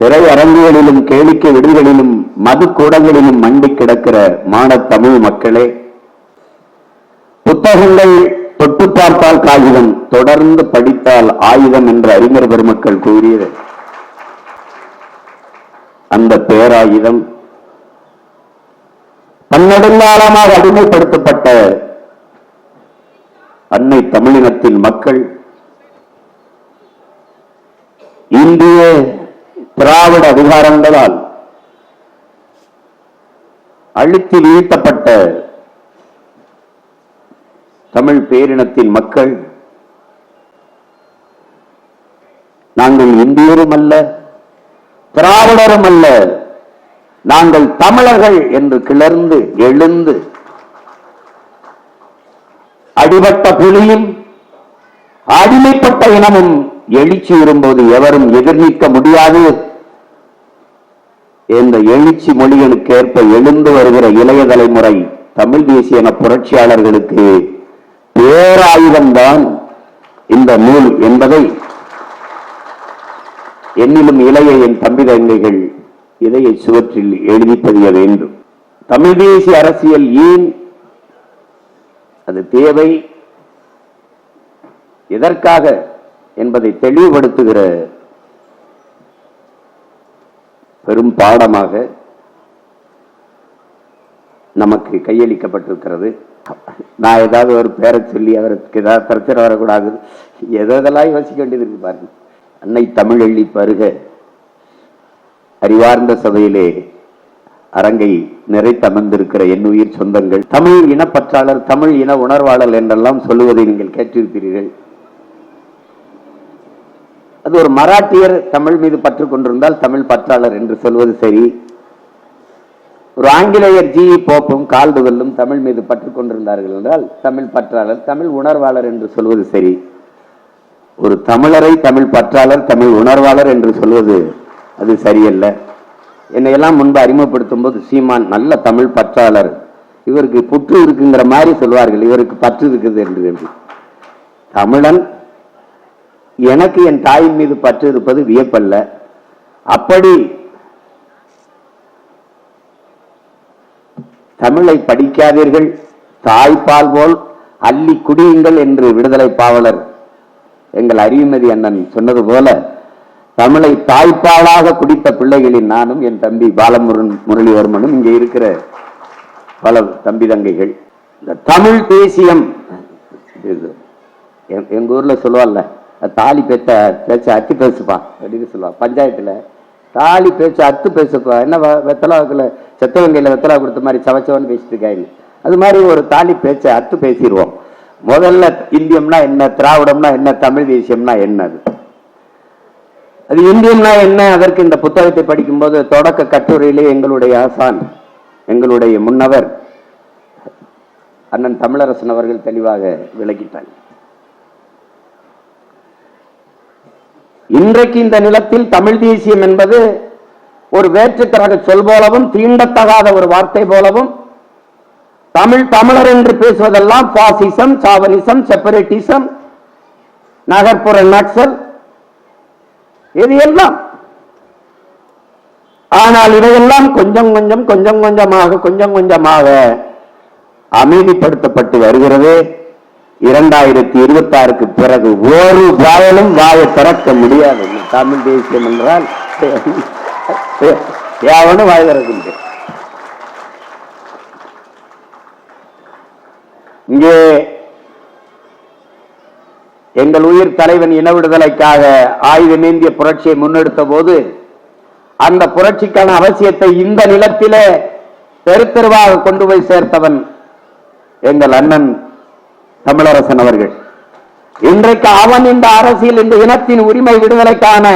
திரையரங்குகளிலும் கேளிக்கை விடுதிகளிலும் மது கூடங்களிலும் மண்டி கிடக்கிற மானத் தமிழ் மக்களே, புத்தகங்கள் தொட்டு பார்த்தால் காகிதம், தொடர்ந்து படித்தால் ஆயுதம் என்று அறிஞர் பெருமக்கள் கூறியது. அந்த பேராயுதம் பன்னெடுங்காலமாக அடிமைப்படுத்தப்பட்ட அன்னை தமிழினத்தின் மக்கள் இந்திய திராவிட அதிகாரங்களால் அழுத்தி வீழ்த்தப்பட்ட தமிழ் பேரினத்தின் மக்கள் நாங்கள் இந்தியரும் அல்ல, திராவிடரும் அல்ல, நாங்கள் தமிழர்கள் என்று கிளர்ந்து எழுந்து அடிபட்ட புலியும் அடிமைப்பட்ட இனமும் எழுச்சி வரும்போது எவரும் எதிர்நீக்க முடியாது. இந்த எழுச்சி மொழிகளுக்கு ஏற்ப எழுந்து வருகிற இளைய தலைமுறை தமிழ் தேசிய புரட்சியாளர்களுக்கு பேராயுதம்தான் இந்த நூல் என்பதை என்னிலும் இளைய என் தம்பி தங்கைகள் இதய சுவற்றில் எழுதி பதிய வேண்டும். தமிழ் தேசிய அரசியல் ஏன் அது தேவை, எதற்காக என்பதை தெளிவுபடுத்துகிற பெரும் பாடமாக நமக்கு கையளிக்கப்பட்டிருக்கிறது. நான் ஏதாவது ஒரு பேரை சொல்லி அவருக்கு ஏதாவது பிரச்சனை வரக்கூடாது, எதெல்லாம் யோசிக்க வேண்டியது இருக்கு பாருங்க. அன்னை தமிழள்ளி பருக அறிவார்ந்த சபையிலே அரங்கை நிறைத்தமர்ந்திருக்கிற என் உயிர் சொந்தங்கள், தமிழ் இனப்பற்றாளர், தமிழ் இன உணர்வாளர் என்றெல்லாம் சொல்லுவதை நீங்கள் கேட்டிருக்கிறீர்கள். அது ஒரு மராட்டியர் தமிழ் மீது பற்று கொண்டிருந்தால் தமிழ் பற்றாளர் என்று சொல்வது சரி. ஒரு ஆங்கிலேயர் ஜி போப்பும் கால்டுவெல்லும் தமிழ் மீது பற்று கொண்டிருந்தார்கள் என்றால் தமிழ் பற்றாளர், தமிழ் உணர்வாளர் என்று சொல்வது சரி. ஒரு தமிழரை தமிழ் பற்றாளர், தமிழ் உணர்வாளர் என்று சொல்வது அது சரியல்ல. என்னையெல்லாம் முன்பு அறிமுகப்படுத்தும் போது சீமான் நல்ல தமிழ் பற்றாளர், இவருக்கு புற்று இருக்குங்கிற மாதிரி சொல்வார்கள், இவருக்கு பற்று இருக்குது என்று. தமிழன், எனக்கு என் தாயின் மீது பற்று இருப்பது வியப்பல்ல. அப்படி தமிழை படிக்காதீர்கள், தாய்ப்பால் போல் அள்ளி குடியுங்கள் என்று விடுதலை பாவலர் எங்கள் அறிவுமதி அண்ணன் சொன்னது போல தமிழை தாய்ப்பாலாக குடித்த பிள்ளைகளின் நானும் என் தம்பி பாலமுரளிவர்மனும் இங்கே இருக்கிற பல தம்பி தங்கைகள். இந்த தமிழ் தேசியம் எங்க ஊர்ல சொல்லுவாள்ல, தாலி பேச்ச அத்து பேசுப்பா அப்படின்னு சொல்லுவா. பஞ்சாயத்துல தாலி பேச்சு அத்து பேசுப்பா, என்ன வெத்தலாவுக்குள்ள செத்தவங்கையில வெத்தலா கொடுத்த மாதிரி சவச்சவன்னு பேசிட்டு இருக்காங்க. அது மாதிரி ஒரு தாலி பேச்ச அத்து பேசிடுவோம். முதல்ல இந்தியம்னா என்ன, திராவிடம்னா என்ன, தமிழ் தேசியம்னா என்ன, அது இந்தியம்னா என்ன, அதற்கு இந்த புத்தகத்தை படிக்கும் போது தொடக்க கட்டுரையிலே எங்களுடைய ஆசான், எங்களுடைய முன்னவர் அண்ணன் தமிழரசன் அவர்கள் தெளிவாக விளக்கிட்டாங்க. இன்றைக்கு இந்த நிலத்தில் தமிழ் தேசியம் என்பது ஒரு வேற்றுத்தரக சொல் போலவும் தீண்டத்தகாத ஒரு வார்த்தை போலவும், தமிழர் என்று பேசுவதெல்லாம் பாசிசம், சாவனிசம், செப்பரேட்டிசம், நகர்ப்புற நக்சல், இது எல்லாம். ஆனால் இதையெல்லாம் கொஞ்சம் கொஞ்சமாக அமைதிப்படுத்தப்பட்டு வருகிறது. 2026க்கு பிறகு ஒரு வாயலும் வாயை திறக்க முடியாது. தமிழ் தேசியம் என்றால் யாவனும் வாய் திறக்க முடியும். இங்கே எங்கள் உயிர் தலைவன் இன விடுதலைக்காக ஆயுதமேந்திய புரட்சியை முன்னெடுத்த போது அந்த புரட்சிக்கான அவசியத்தை இந்த நிலத்திலே தெரு தெருவாக கொண்டு போய் சேர்த்தவன் எங்கள் அண்ணன் தமிழரசன் அவர்கள். இன்றைக்கு அவன் இந்த அரசியல், இந்த இனத்தின் உரிமை விடுதலைக்கான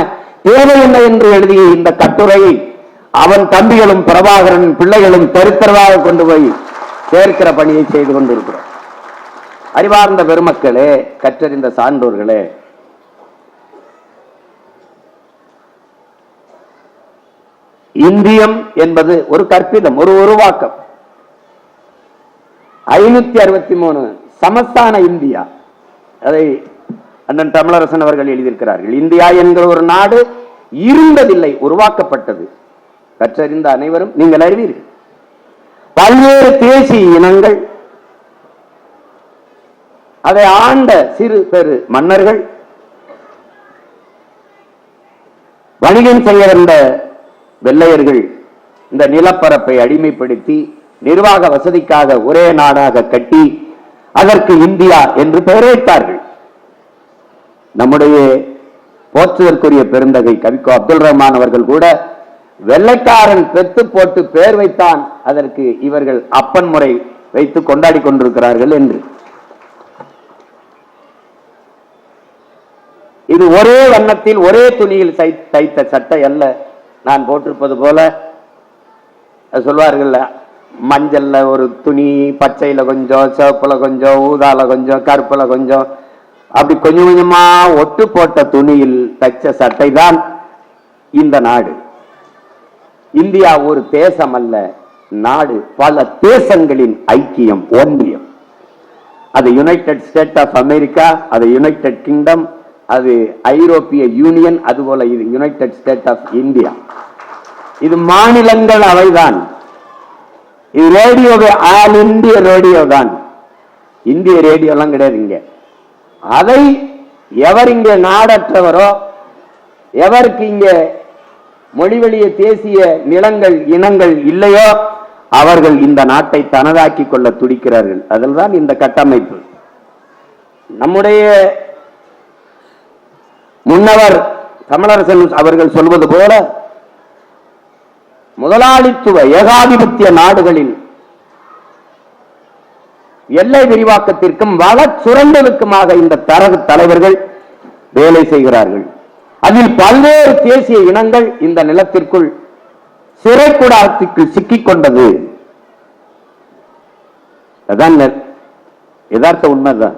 தேவை என்ன என்று எழுதிய இந்த கட்டுரையை அவன் தம்பிகளும் பிரபாகரன் பிள்ளைகளும் தெருத்தரவாக கொண்டு போய் சேர்க்கிற பணியை செய்து கொண்டிருக்கிறோம். அறிவார்ந்த பெருமக்களே, கற்றறிந்த சான்றோர்களே, இந்தியம் என்பது ஒரு கற்பிதம், ஒரு உருவாக்கம். 563 சமஸ்தான இந்தியா, அதை அண்ணன் தமிழரசன் அவர்கள் எழுதியிருக்கிறார்கள். இந்தியா என்கிற ஒரு நாடு இருந்ததில்லை, உருவாக்கப்பட்டது. கற்றறிந்த அனைவரும் நீங்கள் அறிவீர்கள். பல்வேறு தேசிய இனங்கள், அதை ஆண்ட சிறு பெரு மன்னர்கள், வணிகம் செய்ய வந்த வெள்ளையர்கள் இந்த நிலப்பரப்பை அடிமைப்படுத்தி நிர்வாக வசதிக்காக ஒரே நாடாக கட்டி அதற்கு இந்தியா என்று பெயர் வைத்தார்கள். நம்முடைய போற்றுதற்குரிய பெருந்தகை கவிக்கோ அப்துல் ரஹ்மான் அவர்கள் கூட வெள்ளைக்காரன் பெத்து போட்டு பெயர் வைத்தான், அதற்கு இவர்கள் அப்பன் முறை வைத்து கொண்டாடி கொண்டிருக்கிறார்கள் என்று. இது ஒரே வண்ணத்தில் ஒரே துணியில் தைத்த சட்டை அல்ல. நான் போட்டிருப்பது போல சொல்வார்கள், மஞ்சள்ல ஒரு துணி, பச்சையில கொஞ்சம், சிவப்புல கொஞ்சம், ஊதால கொஞ்சம், கருப்புல கொஞ்சம், அப்படி கொஞ்சம் கொஞ்சமா ஒட்டு போட்ட துணியில் தைச்ச சட்டை தான் இந்த நாடு. இந்தியா ஒரு தேசம் அல்ல, நாடு, பல தேசங்களின் ஐக்கியம், ஒன்றியம். அது யுனைடெட் ஸ்டேட் ஆஃப் அமெரிக்கா, அது யுனைடெட் கிங்டம், அது ஐரோப்பிய யூனியன், அதுபோல இது யுனைடெட் ஸ்டேட் ஆஃப் இந்தியா. இது மாநிலங்கள் அவைதான். இது ரேடியோவே ஆல் இந்திய ரேடியோ தான். இந்திய ரேடியோ எல்லாம் கிடையாது இங்க. அதை எவர் இங்கே நாடற்றவரோ, எவருக்கு இங்க மொழிவழிய தேசிய நிலங்கள் இனங்கள் இல்லையோ அவர்கள் இந்த நாட்டை தனதாக்கி கொள்ள துடிக்கிறார்கள். அதில் தான் இந்த கட்டமைப்பு. நம்முடைய முன்னவர் தமிழரசன் அவர்கள் சொல்வது போல முதலாளித்துவ ஏகாதிபத்திய நாடுகளின் எல்லை விரிவாக்கத்திற்கும் வள சுரண்டலுக்குமாக இந்த தரகு தலைவர்கள் வேலை செய்கிறார்கள். அதில் பல்வேறு தேசிய இனங்கள் இந்த நிலத்திற்குள் சிறைக்கூடத்திற்குள் சிக்கிக் கொண்டது. அதான் யதார்த்த உண்மைதான்.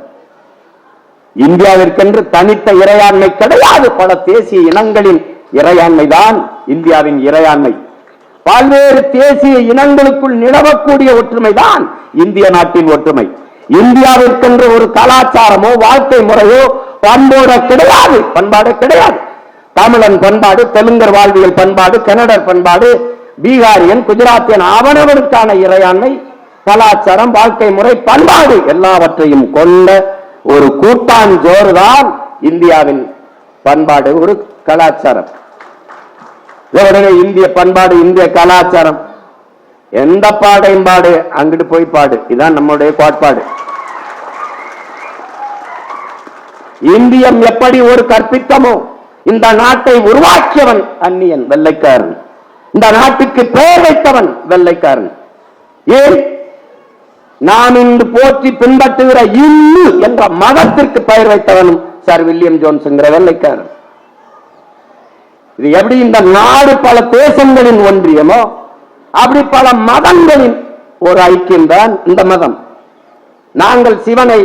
இந்தியாவிற்கென்று தனித்த இறையாண்மை கிடையாது. பல தேசிய இனங்களின் இறையாண்மை தான் இந்தியாவின் இறையாண்மை. பல்வேறு தேசிய இனங்களுக்குள் நிலவக்கூடிய ஒற்றுமைதான் இந்திய நாட்டின் ஒற்றுமை. இந்தியாவிற்கென்று ஒரு கலாச்சாரமோ வாழ்க்கை முறையோ பண்பாடு கிடையாது. பண்பாடு கிடையாது. தமிழன் பண்பாடு, தெலுங்கர் வாழ்வியல் பண்பாடு, கன்னடர் பண்பாடு, பீகாரியன், குஜராத்தியன், அவனவனுக்கான இறையாண்மை, கலாச்சாரம், வாழ்க்கை முறை, பண்பாடு எல்லாவற்றையும் கொண்ட ஒரு கூட்டாஞ்சோறு தான் இந்தியாவின் பண்பாடு, ஒரு கலாச்சாரம். இந்திய பண்பாடு, இந்திய கலாச்சாரம், எந்த பாடையும் பாடு, அங்கிட்டு போய் பாடு, இதுதான் நம்முடைய கோட்பாடு. இந்தியம் எப்படி ஒரு கற்பித்தமோ இந்த நாட்டை உருவாக்கியவன் அந்நியன், வெள்ளைக்காரன். இந்த நாட்டுக்கு பெயர் வைத்தவன் வெள்ளைக்காரன். ஏன்? நாம் இன்று போற்றி பின்பற்றுகிற இந்து என்ற மதத்திற்கு பெயர் வைத்தவனும் சார் வில்லியம் ஜோன்ஸ் என்கிற வெள்ளைக்காரன். இது எப்படி இந்த நாடு பல தேசங்களின் ஒன்றியமோ அப்படி பல மதங்களின் ஒரு ஐக்கியம் தான் இந்த மதம். நாங்கள் சிவனை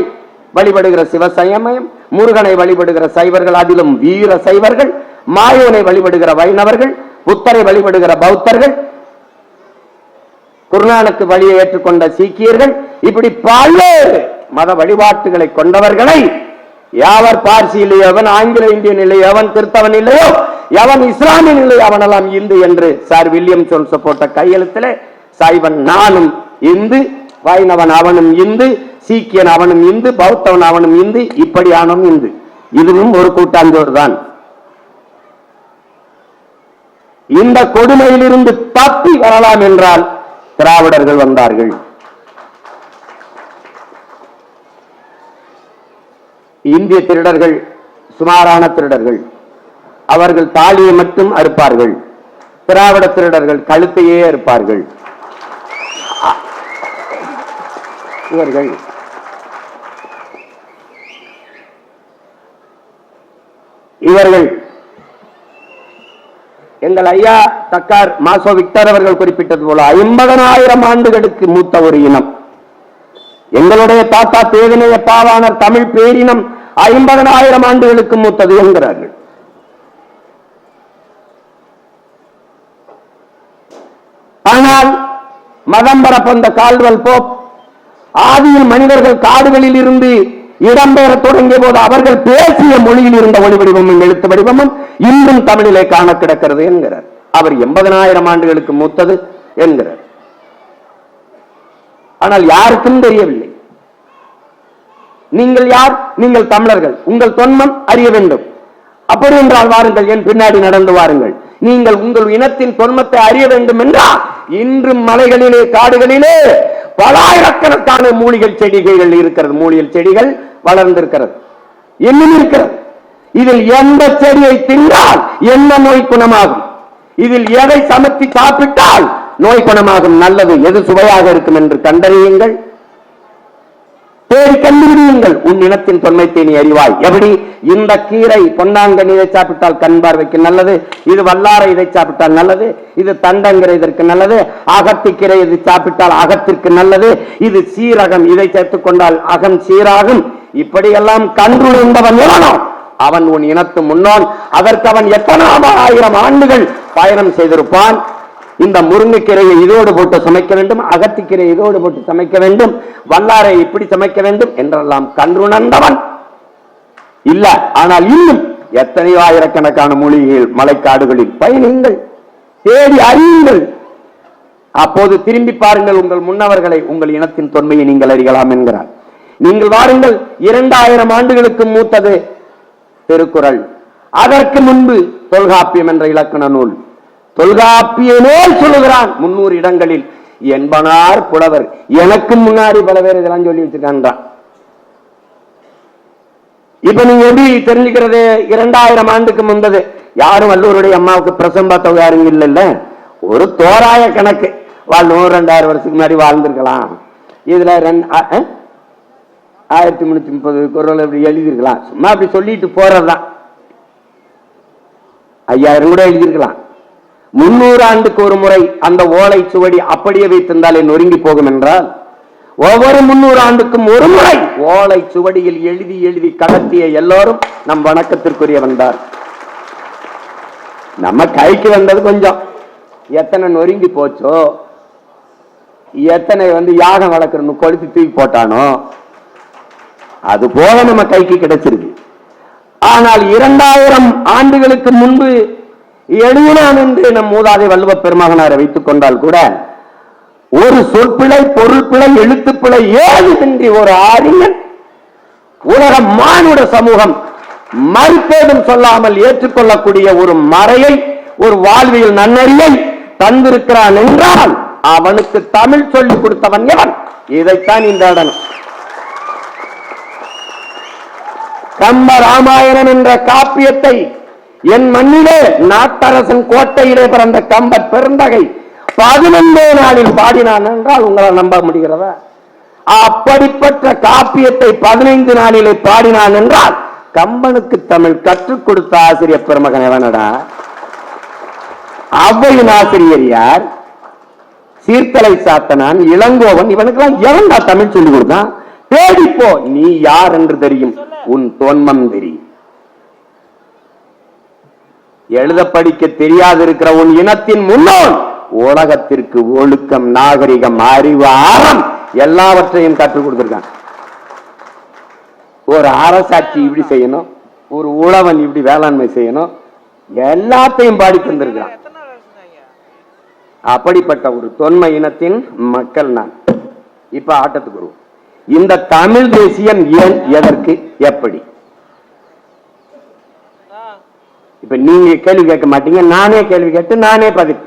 வழிபடுகிற சிவசமயம், முருகனை வழிபடுகிற சைவர்கள், அதிலும் வீர சைவர்கள், மாயோனை வழிபடுகிற வைணவர்கள், புத்தரை வழிபடுகிற பௌத்தர்கள், குருநானக்கு வழியை ஏற்றுக்கொண்ட சீக்கியர்கள், இப்படி பல்வேறு மத வழிபாட்டுகளை கொண்டவர்களை யாவர் பார்சி இல்லையோ, எவன் ஆங்கில இந்தியன் இல்லையோ, எவன் கிறிஸ்தவன் இல்லையோ, எவன் இஸ்லாமியன் இல்லையோ அவனெல்லாம் இந்து என்று சார் வில்லியம் ஜோன்ஸ் போட்ட கையெழுத்திலே சைவன் நானும் இந்து, வைணவன் அவனும் இந்து, சீக்கியன் அவனும் இந்து, பௌத்தவன் அவனும் இந்து, இப்படியானும் இந்து. இதுவும் ஒரு கூட்டாஞ்சோறு தான். இந்த கொடுமையிலிருந்து தப்பி வரலாம் என்றால் திராவிடர்கள் வந்தார்கள். இந்திய திருடர்கள் சுமாரான திருடர்கள், அவர்கள் தாலியை மட்டும் அறுப்பார்கள். திராவிட திருடர்கள் கழுத்தையே அறுப்பார்கள். இவர்கள் எங்கள் ஐயா தக்கார் மாசோ விக்டர் அவர்கள் குறிப்பிட்டது போல 50,000 ஆண்டுகளுக்கு மூத்த ஒரு இனம். எங்களுடைய தாத்தா தேவனைய பாவாணர் தமிழ் பேரினம் 50,000 ஆண்டுகளுக்கு மூத்தது என்கிறார்கள். ஆனால் மதம் பரப்பந்த கால்வல் போப் ஆதியில் மனிதர்கள் காடுகளில் இருந்து இடம்பெயர தொடங்கிய போது அவர்கள் பேசிய மொழியில் இருந்த ஒளி வடிவமும் எழுத்து வடிவமும் இன்னும் தமிழிலே காண கிடக்கிறது என்கிறார். அவர் 80,000 ஆண்டுகளுக்கு மூத்தது என்கிறார். ஆனால் யாருக்கும் தெரியவில்லை. நீங்கள் யார்? நீங்கள் தமிழர்கள். உங்கள் தொன்மம் அறிய வேண்டும். அப்படி என்றால் வாருங்கள், என் பின்னாடி நடந்து வாருங்கள். நீங்கள் உங்கள் இனத்தின் தொன்மத்தை அறிய வேண்டும் என்றால் இன்று மலைகளிலே காடுகளிலே பலாயிரக்கணக்கான மூலிகை செடிகள் இருக்கிறது. மூலிகை செடிகள் வளர்ந்திருக்கிறது, இன்னும் இருக்கிறது. இதில் எந்த செடியை தின்றால் என்ன நோய் குணமாகும், இதில் எதை சமைத்து சாப்பிட்டால் நோய் குணமாகும், நல்லது எது சுவையாக இருக்கும் என்று கண்டறியுங்கள், தேடி கண்டுபிடியுங்கள். உன் இனத்தின் தொன்மைத்தை நீ அறிவாய். எப்படி? இந்த கீரை பொன்னாங்கண்ணி இதை சாப்பிட்டால் கண் பார்வைக்கு நல்லது, இது வல்லாரை இதை சாப்பிட்டால் நல்லது, இது தண்டங்கரை இதற்கு நல்லது, அகத்திக்கீரை இதை சாப்பிட்டால் அகத்திற்கு நல்லது, இது சீரகம் இதை சேர்த்துக் கொண்டால் அகம் சீராகும். இப்படியெல்லாம் கண்டுணர்ந்தவன் எவனோ அவன் உன் இனத்து முன்னோன். அதற்கு அவன் எத்தனை 1000 ஆண்டுகள் பயணம் செய்திருப்பான். இந்த முருங்கைக்கீரையை இதோடு போட்டு சமைக்க வேண்டும், அகத்திக்கீரை இதோடு போட்டு சமைக்க வேண்டும், வல்லாரை இப்படி சமைக்க வேண்டும் என்றெல்லாம் கண்டுணர்ந்தவன் இல்ல. ஆனால் இன்னும் எத்தனையோ ஆயிரக்கணக்கான மூலிகைகள் மலைக்காடுகளில் பயணியுங்கள், தேடி அறியுங்கள். அப்போது திரும்பி பாருங்கள் உங்கள் முன்னவர்களை, உங்கள் இனத்தின் தொன்மையை நீங்கள் அறியலாம் என்கிறார். நீங்கள் வாருங்கள், 2000 ஆண்டுகளுக்கு மூத்தது திருக்குறள். அதற்கு முன்பு தொல்காப்பியம் என்ற இலக்கண நூல். தொல்காப்பிய நூல் சொல்லுகிறான் 300 இடங்களில் என்பனார் புலவர். எனக்கு முன்னாடி பல பேர் இதெல்லாம் சொல்லி வச்சிருக்கான். இப்ப நீங்க எப்படி தெரிஞ்சுக்கிறது? 2000 ஆண்டுக்கு முன்பது. யாரும் வள்ளுவருடைய அம்மாவுக்கு பிரசம் பார்த்தவங்க யாரும் இல்ல. ஒரு தோராய கணக்கு, வாழ் 2000 வருஷத்துக்கு முன்னாடி வாழ்ந்திருக்கலாம். இதுல 1330 குறள் அப்படி எழுதியிருக்கலாம். சும்மா அப்படி சொல்லிட்டு போறதுதான். 5000 கூட எழுதியிருக்கலாம். 300 ஆண்டுக்கு ஒரு முறை அந்த ஓலை சுவடி அப்படியே வைத்திருந்தாலே நொறுங்கி போகும் என்றால், ஒவ்வொரு 300 ஆண்டுக்கும் ஒரு முறை ஓலை சுவடியில் எழுதி எழுதி கடத்திய எல்லோரும் நம் வணக்கத்திற்குரிய வந்தார். நம்ம கைக்கு வந்தது கொஞ்சம். எத்தனை நொறுங்கி போச்சோ, எத்தனை யாகம் வளர்க்கணும் கொளுத்தி தூக்கி போட்டானோ, அது போக நம்ம கைக்கு கிடைச்சிருக்கு. ஆனால் 2000 ஆண்டுகளுக்கு முன்பு எழுதினான் என்று நம் மூதாதை வள்ளுவ பெருமகனாரை வைத்துக் கொண்டால் கூட ஒரு சொற்பிழை, பொருள் பிழை, எழுத்துப்பிழை ஏதுமின்றி ஒரு அறிஞன் உலக மானுட சமூகம் மறுப்பேதும் சொல்லாமல் ஏற்றுக்கொள்ளக்கூடிய ஒரு மறையை, ஒரு வாழ்வியல் நன்னறியை தந்திருக்கிறான் என்றால் அவனுக்கு தமிழ் சொல்லிக் கொடுத்தவன் எவன்? இதைத்தான் இந்த இடம். கம்ப ராமாயணம் என்ற காப்பியத்தை என் மண்ணிலே நாட்டரசன் கோட்டையிலே பிறந்த கம்பர் பெருந்தகை 11 நாளில் பாடினான் என்றால் உங்களால் நம்ப முடிகிறதா? அப்படிப்பட்ட காப்பியத்தை 15 நாளிலே பாடினான் என்றால் கம்பனுக்கு தமிழ் கற்றுக் கொடுத்த ஆசிரியர் பெருமகன் எவனடா? அவ்வையின் ஆசிரியர் யார்? சீர்கலை சாத்தனான், இளங்கோவன், இவனுக்கெல்லாம் எவன்டா தமிழ் சொல்லிக் கொடுத்தான்? தேடிப்போ, நீ யார் என்று தெரியும், உன் தொன்மம் தெரியும். எழுத படிக்க தெரியாது இருக்கிற உன் இனத்தின் முன்னோன் உலகத்திற்கு ஒழுக்கம், நாகரிகம், அறிவு, அறம் எல்லாவற்றையும் கற்றுக் கொடுத்திருக்கான். ஒரு அரசாட்சி இப்படி செய்யணும், ஒரு உழவன் இப்படி வேளாண்மை செய்யணும், எல்லாத்தையும் பாடி தந்திருக்கான். அப்படிப்பட்ட ஒரு தொன்மை இனத்தின் மக்கள் நான். இப்ப ஆட்டத்துக்கு வருவோம். இந்த தமிழ் தேசியம் ஏன், எதற்கு, எப்படி? இப்ப நீங்க கேள்வி கேட்க மாட்டீங்க, நானே கேள்வி கேட்டு நானே பதில்.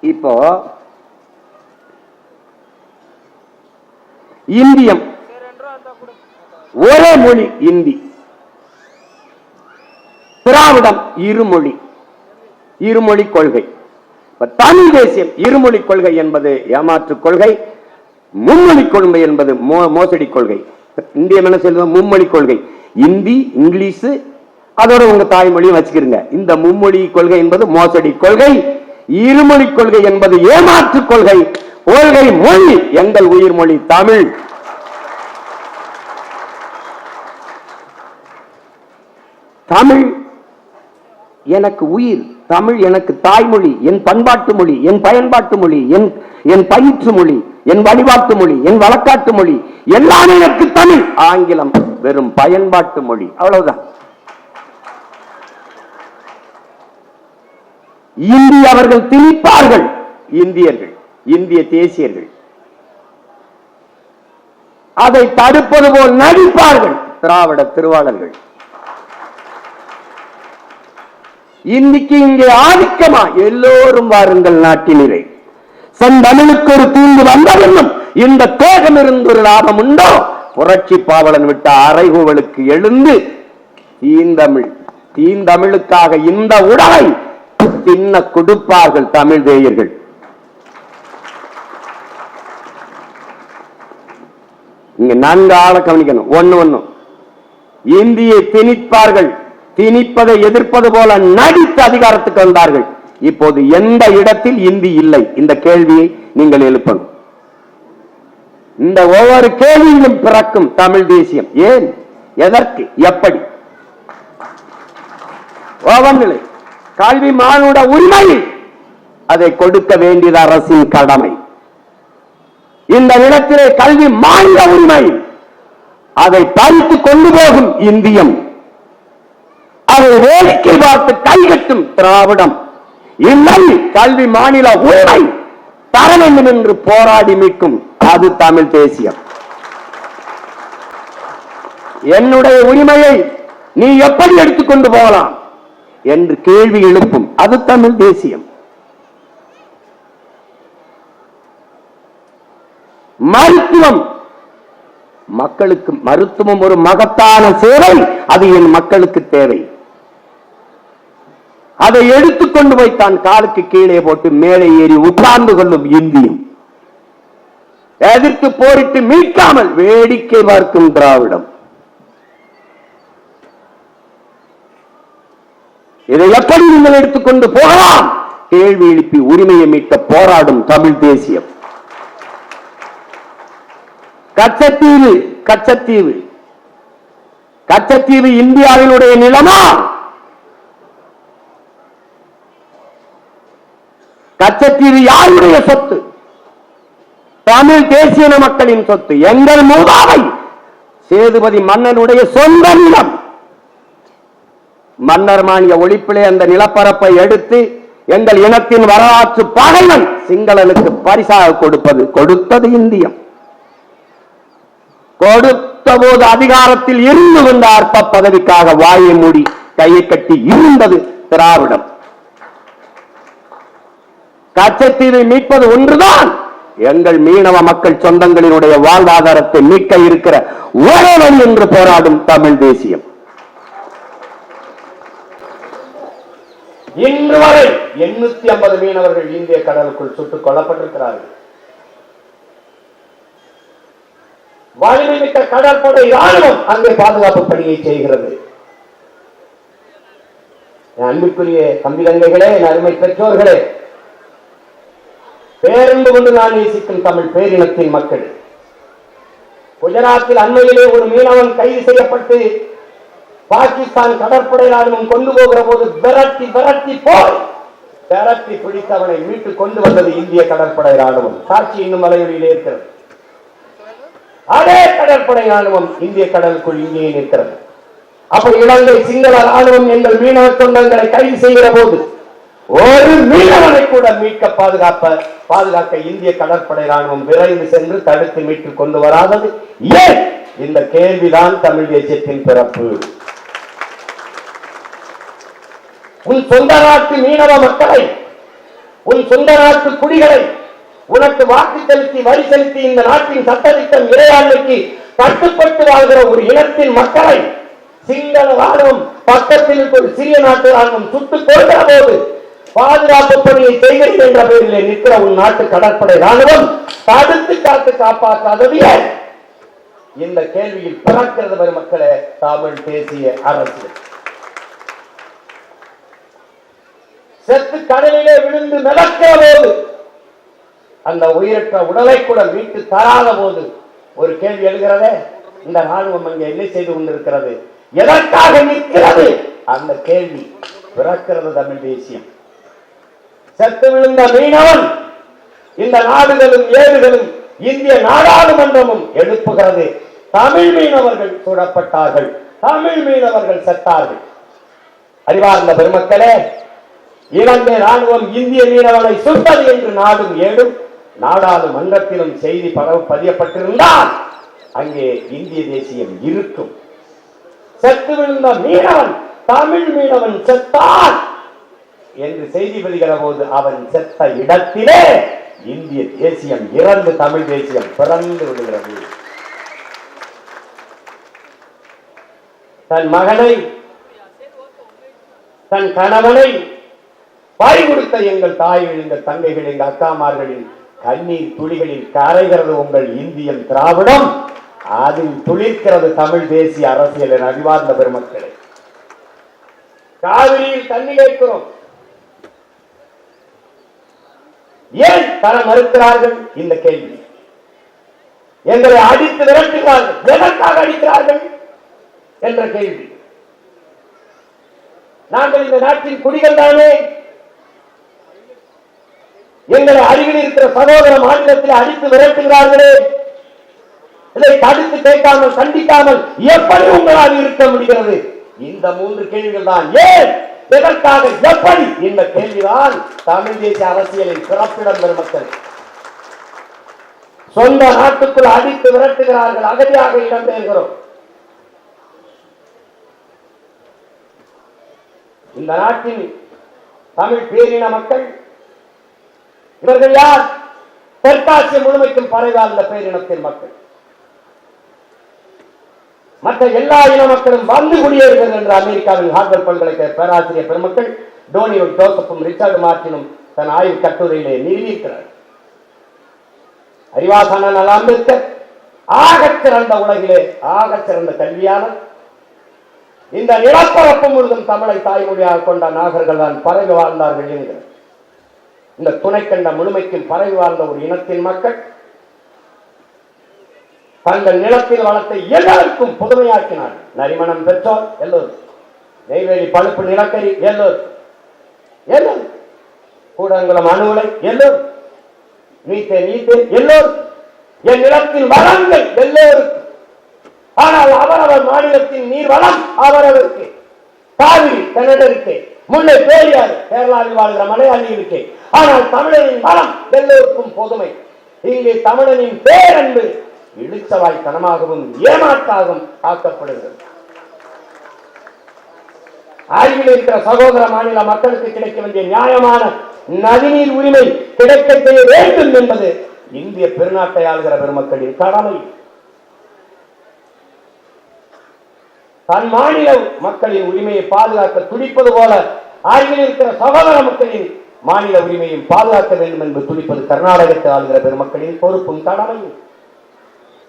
இப்போ இந்தியம் ஒரே மொழி இந்தி, திராவிடம் இருமொழி, இருமொழி கொள்கை. தமிழ் தேசியம் இருமொழி கொள்கை என்பது ஏமாற்று கொள்கை, மும்மொழி கொள்கை என்பது மோசடி கொள்கை. இந்தியம் என்ன சொல்லுவோம்? மும்மொழி கொள்கை. இந்தி, இங்கிலீஷ், அதோட உங்க தாய்மொழியும் வச்சுக்கிறீங்க. இந்த மும்மொழி கொள்கை என்பது மோசடி கொள்கை, இருமொழி கொள்கை என்பது ஏமாற்று கொள்கை. கொள்கை மொழி எங்கள் உயிர் மொழி தமிழ். தமிழ் எனக்கு உயிர். தமிழ் எனக்கு தாய்மொழி, என் பண்பாட்டு மொழி, என் பயன்பாட்டு மொழி, என் பயிற்று மொழி, என் வழிபாட்டு மொழி, என் வழக்காட்டு மொழி, எல்லாம் எனக்கு தமிழ். ஆங்கிலம் வெறும் பயன்பாட்டு மொழி, அவ்வளவுதான். இந்தி அவர்கள் திணிப்பார்கள், இந்தியர்கள், இந்திய தேசியர்கள் அதை தடுப்பது போல் நடிப்பார்கள் திராவிட திருவாளர்கள். இன்னைக்கு இங்கே ஆதிக்கமா? எல்லோரும் வாருங்கள் நாட்டினரை. செந்தமிழுக்கு ஒரு தீங்கு வந்தவென்னும் இந்த தேகம் இருந்து ஒரு லாபம் உண்டோ? புரட்சி பாவலன் விட்ட அறைகூவலுக்கு எழுந்து தீந்தமிழுக்காக இந்த உடலை தின்ன கொடுப்பார்கள் தமிழ் தேயர்கள். இங்க நன்கு ஆள கவனிக்கணும். ஒண்ணு இந்தியை திணிப்பார்கள், திணிப்பதை எதிர்ப்பது போல நடித்து அதிகாரத்துக்கு வந்தார்கள். இப்போது எந்த இடத்தில் இந்தி இல்லை? இந்த கேள்வியை நீங்கள் எழுப்பணும். இந்த ஒவ்வொரு கேள்வியிலும் பிறக்கும் தமிழ் தேசியம். ஏன், எதற்கு, எப்படி? ஒவ்வொன்றிலே கல்வி மானுட உரிமை, அதை கொடுக்க வேண்டியது அரசின் கடமை. இந்த இடத்திலே கல்வி மாநில உரிமை, அதை பறித்து கொண்டு போகும் இந்தியம், அதை வேடிக்கை பார்த்து கைகட்டும் திராவிடம். இல்லை, கல்வி மாநில உரிமை தர வேண்டும் என்று போராடி மீட்கும் அது தமிழ் தேசியம். என்னுடைய உரிமையை நீ எப்படி எடுத்துக்கொண்டு போகலாம் என்று கேள்வி எழுப்பும் அது தமிழ் தேசியம். மருத்துவம், மக்களுக்கு மருத்துவம் ஒரு மகத்தான சேவை, அது என் மக்களுக்கு தேவை. அதை எடுத்துக்கொண்டு போய் தான் காலுக்கு கீழே போட்டு மேலே ஏறி உட்கார்ந்து கொள்ளும் இந்தியம், எதிர்த்து போரிட்டு மீட்காமல் வேடிக்கை பார்க்கும் திராவிடம். இதை எப்படி நீங்கள் எடுத்துக்கொண்டு போகலாம்? கேள்வி எழுப்பி உரிமையை மீட்க போராடும் தமிழ் தேசியம். கச்சத்தீவு, கச்சத்தீவு, கச்சத்தீவு இந்தியாவினுடைய நிலமா? கச்சத்தீவு யாருடைய சொத்து? தமிழ் தேசிய மக்களின் சொத்து. எங்கள் மூதாதை சேதுபதி மன்னனுடைய சொந்த நிலம். மன்னர் மானிய ஒழிப்பிலே அந்த நிலப்பரப்பை எடுத்து எங்கள் இனத்தின் வரலாற்று பகைவன் சிங்களனுக்கு பரிசாக கொடுத்தது இந்தியம். கொடுத்த போது அதிகாரத்தில் இருந்து வந்த அற்ப பதவிக்காக வாயை மூடி கையை கட்டி இருந்தது திராவிடம். கச்சத்தீவை மீட்பது ஒன்றுதான் எங்கள் மீனவ மக்கள் சொந்தங்களினுடைய வாழ்வாதாரத்தை மீட்க இருக்கிற ஒரே வழி என்று போராடும் தமிழ் தேசியம். இன்று வரை 850 மீனவர்கள் இந்திய கடலுக்குள் சுட்டுக் கொல்லப்பட்டிருக்கிறார்கள். வலிமைமிக்க கடற்படை ராணுவம் அங்கே பாதுகாப்பு பணியை செய்கிறது. அன்புக்குரிய கம்பிதங்கைகளே, அருமை பெற்றோர்களே, பேரன்பு கொண்டு நான் நேசிக்கும் தமிழ் பேரினத்தின் மக்கள், குஜராத்தில் அண்மையிலே ஒரு மீனவன் கைது செய்யப்பட்டு பாகிஸ்தான் கடற்படை ராணுவம் கொண்டு போகிற போது விரட்டி பிடித்தவனை மீட்டு கொண்டு வந்தது இந்திய கடற்படை ராணுவம். சாட்சி இன்னும் மலையொலியிலே இருக்கிறது. அதே கடற்படை ராணுவம் இந்திய கடலுக்குள் இங்கே நிற்கிறது. அப்ப இலங்கை சிங்கள ராணுவம் எங்கள் மீனவ சொந்தங்களை கைது செய்கிற போது ஒரு மீனவனை கூட மீட்க பாதுகாக்க இந்திய கடற்படை ராணுவம் விரைந்து சென்று தடுத்து மீட்டு கொண்டு வராதது ஏன்? இந்த கேள்விதான் தமிழ் தேசியத்தின் பிறப்பு. உன் சொந்த நாட்டு மீனவ மக்களை, உன் சொந்த நாட்டு குடிகளை, உனக்கு வாக்கு செலுத்தி வரி செலுத்தி இந்த நாட்டின் சட்டத்திட்டம் இறையாண்மைக்கு கட்டுப்பட்டு வாழ்கிற ஒரு இனத்தின் மக்களை சிங்கள ராணுவம் பக்கத்தில் ஒரு சிறிய நாட்டு ராணுவம் சுட்டுக் கொள்கிற போது பாதுகாப்பு பணியை செய்கிறது என்ற பெயரில் நிற்கிற உன் நாட்டு கடற்படை ராணுவம் தடுத்து காத்து காப்பாற்றாதது ஏன்? இந்த கேள்வியில் பிறக்கிறது மக்களே தமிழ் தேசிய அரசு. செத்து கடலிலே விழுந்து மிதக்கிற போது, அந்த உயிரற்ற உடலை கூட மீட்டு தராத போது ஒரு கேள்வி எழுகிறதே, இந்த ராணுவம் அங்கே என்ன செய்து கொண்டிருக்கிறது, எதற்காக நிற்கிறது? அந்த கேள்வி பிறக்கிறது தமிழ் தேசியம். செத்து விழுந்த மீனவன் இந்த நாடுகளும் ஏடுகளும் இந்திய நாடாளுமன்றமும் எழுப்புகிறது. தமிழ் மீனவர்கள் சுடப்பட்டார்கள், தமிழ் மீனவர்கள் செத்தார்கள். அறிவார்ந்த பெருமக்களே, இலங்கை ராணுவம் இந்திய மீனவனை சுட்டது என்று நாடும் ஏடும் நாடாளுமன்றத்திலும் செய்தி பதியப்பட்டிருந்தால் அங்கே இந்திய தேசியம் இருக்கும். செத்து விழுந்த மீனவன், தமிழ் மீனவன் செத்தான் என்று செய்தி பெறுகிற போது அவன் செத்த இடத்திலே இந்திய தேசியம் இறந்து தமிழ் தேசியம் பிறந்து விடுகிறது. தன் மகனை, தன் கணவனை பாய் கொடுத்த எங்கள் தாய்கள், எங்கள் தங்கைகள், எங்கள் அக்காமார்களின் கண்ணீர் துளிகளில் கரைகிறது உங்கள் இந்தியம் திராவிடம், அதில் துளிர்க்கிறது தமிழ் தேசிய அரசியலின் அறிவார்ந்த பெருமக்களை. காவிரியில் தண்ணி கேட்கிறோம், ஏன் தர மறுக்கிறார்கள்? இந்த கேள்வி. எங்களை அடித்து விரட்டுகிறார்கள், எதற்காக அடிக்கிறார்கள் என்ற கேள்வி. நாங்கள் இந்த நாட்டின் குடிகள் தானே. எங்களை அருகில் இருக்கிற சகோதர மாநிலத்தில் அடித்து விரட்டுகிறார்களே, இதை தடுத்து கேட்காமல் கண்டிக்காமல் எப்படி உங்களால் இருக்க முடிகிறது? இந்த 3 கேள்விகள் தான். ஏன், எதற்காக, எப்படி? இந்த கேள்விதான் தமிழ் தேசிய அரசியலின் பிறப்பிடம் பெருமக்கள். சொந்த நாட்டுக்குள் அடித்து விரட்டுகிறார்கள், அகதியாக இடம்பெறுகிறோம். இந்த நாட்டின் தமிழ் பேரின மக்கள் இவர்கள் யார்? தெற்காசிய முழுமைக்கும் பரவாத பேரினத்தின் மக்கள். மற்ற எல்லா இன மக்களும் வந்து குடியேறுகிறது என்று அமெரிக்காவின் ஹார்வர்ட் பல்கலைக்கழக பேராசிரியர் பெருமக்கள் டோனியும் ஜோசப்பும் ரிச்சர்டு மார்டினும் தன் ஆய்வு கட்டுரையிலே நிறுவியிருக்கிறார். அறிவாசான அம்பேத்கர் ஆகச் சிறந்த உலகிலே ஆகச் சிறந்த கல்வியாளர். இந்த நிலப்பரப்பு முழுதும் தமிழை தாய்மொழியாக கொண்ட நாகர்கள் தான் பரவி வாழ்ந்தார்கள் என்கிறார். இந்த துணைக்கண்ட முழுமைக்கும் பரவி வாழ்ந்த ஒரு இனத்தின் மக்கள் தங்கள் நிலத்தில் வளத்தை எல்லோருக்கும் புதுமையாக்கினார்கள். நரிமணம் பெற்றோர் எல்லோரும், நெய்வேலி பழுப்பு நிலக்கரி எல்லோரும், எல்லோரும், கூடங்குளம் அணு உலை எல்லோரும், நீத்தே எல்லோரும், என் நிலத்தின் வளங்கள் எல்லோருக்கும். ஆனால் அவரவர் மாநிலத்தின் நீர் வளம் அவரவருக்கு. காவிரி கன்னடருக்கு, முல்லை பெரியாறு கேரளாவில் வாழ்கிற மலையாளிகளுக்கு. ஆனால் தமிழனின் வளம் எல்லோருக்கும் பொதுமை. இங்கே தமிழனின் பேரன்பு இழுச்சவாய்த்தனமாகவும் ஏமாற்றாகவும் ஆக்கப்படுகிறது. ஆய்வில் இருக்கிற சகோதர மாநில மக்களுக்கு கிடைக்க வேண்டிய நியாயமான நதிநீர் உரிமை கிடைக்க செய்ய வேண்டும் என்பது இந்திய பெருநாட்டை ஆளுகிற பெருமக்களின் கடமை. தன் மாநில மக்களின் உரிமையை பாதுகாக்க துடிப்பது போல ஆய்வில் இருக்கிற சகோதர மக்களின் மாநில உரிமையும் பாதுகாக்க வேண்டும் என்று துடிப்பது கர்நாடகத்தை ஆளுகிற பெருமக்களின் பொறுப்பும் கடமையும்.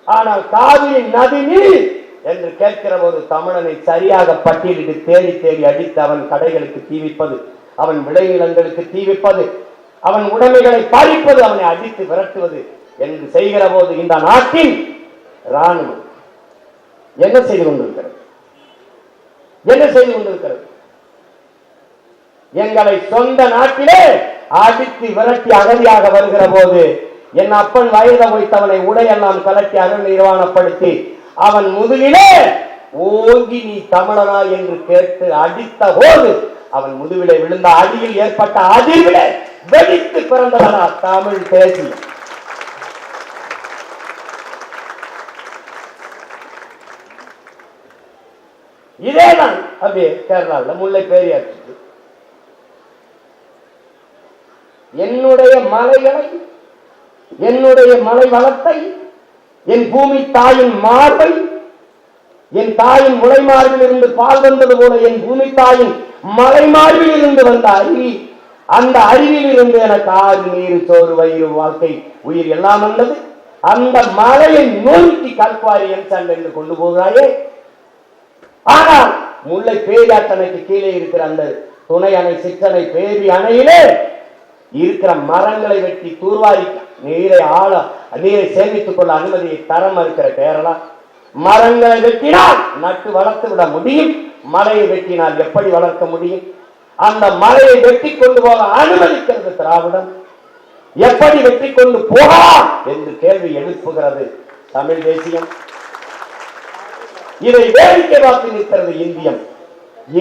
ஆனால் காவிரி நதி நீர் என்று கேட்கிற போது தமிழனை சரியாக பட்டியலிட்டு தேடி தேடி அடித்து அவன் கடைகளுக்கு தீவிப்பது, அவன் விளைநிலங்களுக்கு தீவிப்பது, அவன் உடைமைகளை பறிப்பது, அவனை அடித்து விரட்டுவது என்று செய்கிற போது இந்த நாட்டின் ராணுவம் என்ன செய்து கொண்டிருக்கிறது? என்ன செய்து கொண்டிருக்கிறது? எங்களை சொந்த நாட்டிலே அடித்து விரட்டி அகதியாக வருகிற போது என் அப்பன் வயதை வைத்தவனை உடையெல்லாம் கலட்டி அருள் நிர்வாணப்படுத்தி அவன் முதுகிலே ஓங்கி நீ தமிழனா என்று கேட்டு அடித்த போது அவன் முதுகிலே விழுந்த அடியில் ஏற்பட்ட அதிர்விலே வெடித்து பிறந்தவனா தமிழ் தேசியம். இதேதான் அப்படியே கேரளாவில் முல்லை பெரியாறு. என்னுடைய மலைகளை, என்னுடைய மலை வளத்தை, என் பூமி தாயின் மார்பை, என் தாயின் முளை மார்பில் இருந்து பால் வந்தது போல என் பூமி தாயின் மலை மார்பில் இருந்து வந்த அருவி, அந்த அருவியில் இருந்து எனக்கு ஆறு நீர் சோறு வயிறு வாழ்க்கை உயிர் எல்லாம் வந்தது. அந்த மலையை நோக்கி கல்குவாரி என் சண்டை என்று கொண்டு போகிறாயே. ஆனால் முல்லை பேரியாற்றணைக்கு கீழே இருக்கிற அந்த துணை அணை சிற்றணை பேரி அணையிலே இருக்கிற மரங்களை வெட்டி தூர்வாரி நீரை சேமித்துக் கொள்ள அனுமதியை தர மறுக்கிற கேரளா. மரங்களை வெட்டினால் நட்டு வளர்த்து விட முடியும், மலையை வெட்டினால் எப்படி வளர்க்க முடியும்? அந்த மலையை வெட்டி கொண்டு போக அனுமதிக்கிறது திராவிடம். எப்படி வெற்றி கொண்டு போகலாம் என்று கேள்வி எழுப்புகிறது தமிழ் தேசியம். இதை வேடிக்கை பார்த்து நிற்கிறது இந்தியம்.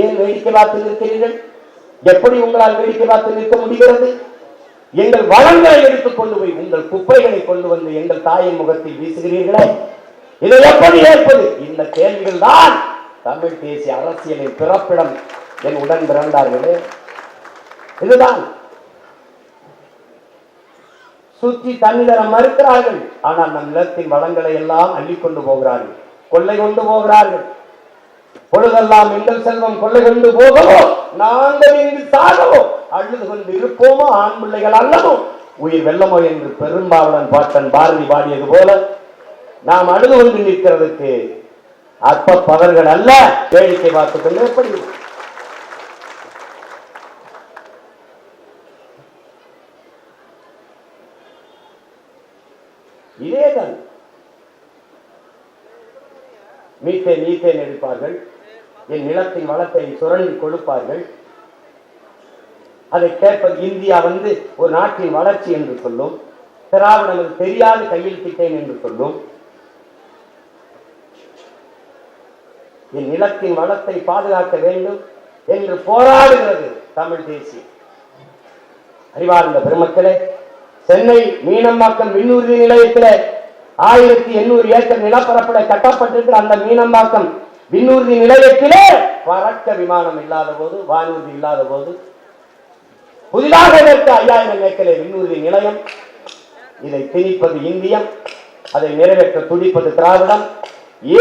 ஏன் வேடிக்கை பார்த்து நிற்கிறீர்கள்? எப்படி உங்களால் வேடிக்கை பார்த்து நிற்க முடிகிறது? எங்கள் வளங்களை எடுத்துக் கொண்டு போய் உங்கள் குப்பைகளை கொண்டு வந்து எங்கள் தாயின் முகத்தில் வீசுகிறீர்களே, இதை எப்படி ஏற்பது? இந்த கேள்விகள் தான் தமிழ் தேசிய அரசியலின் பிறப்பிடம். என் உடன் பிறந்தார்களே, இதுதான். சுற்றி தண்ணீர மறுக்கிறார்கள், ஆனால் நம் நிலத்தின் வளங்களை எல்லாம் அள்ளிக்கொண்டு போகிறார்கள், கொள்ளை கொண்டு போகிறார்கள். பொழுதெல்லாம் எங்கள் செல்வம் கொள்ளை கொண்டு போகவோ, நாங்கள் இங்கு சாகவோ, அழுது கொண்டு இருப்போமோ, ஆண் பிள்ளைகள் அல்லவோ, உயிர் வெல்லமோ என்று பெரும்பாவளன் பாட்டன் பாரதி பாடியது போல நாம் அழுது கொண்டு நிற்கிறதுக்கு அற்ப பதர்கள் அல்ல. வேடிக்கை பார்த்துக் கொண்டு எப்படி இதேதான் மீத்தேன் எடுப்பார்கள், என் நிலத்தின் வளத்தை சுரண்டி கொடுப்பார்கள். அதை கேட்பது இந்தியா ஒரு நாட்டின் வளர்ச்சி என்று சொல்லும், திராவிடம் தெரியாது கையில் திட்டேன் என்று சொல்லும். என் நிலத்தின் வளத்தை பாதுகாக்க வேண்டும் என்று போராடுகிறது தமிழ் தேசியம். அறிவார்ந்த பெருமக்களே, சென்னை மீனம்பாக்கம் விண்ணூர்தி நிலையத்தில் 1800 ஏக்கர் நிலப்பரப்பில கட்டப்பட்டிருக்கிற அந்த மீனம்பாக்கம் விண்ணூர்தி நிலையத்திலே பறக்க விமானம் இல்லாத போது, வானூர்தி இல்லாத போது, புதிதாக 5000 ஏக்கரை விண்ணூர்தி நிலையம். இதை திணிப்பது இந்தியம், அதை நிறைவேற்ற துடிப்பது திராவிடம்.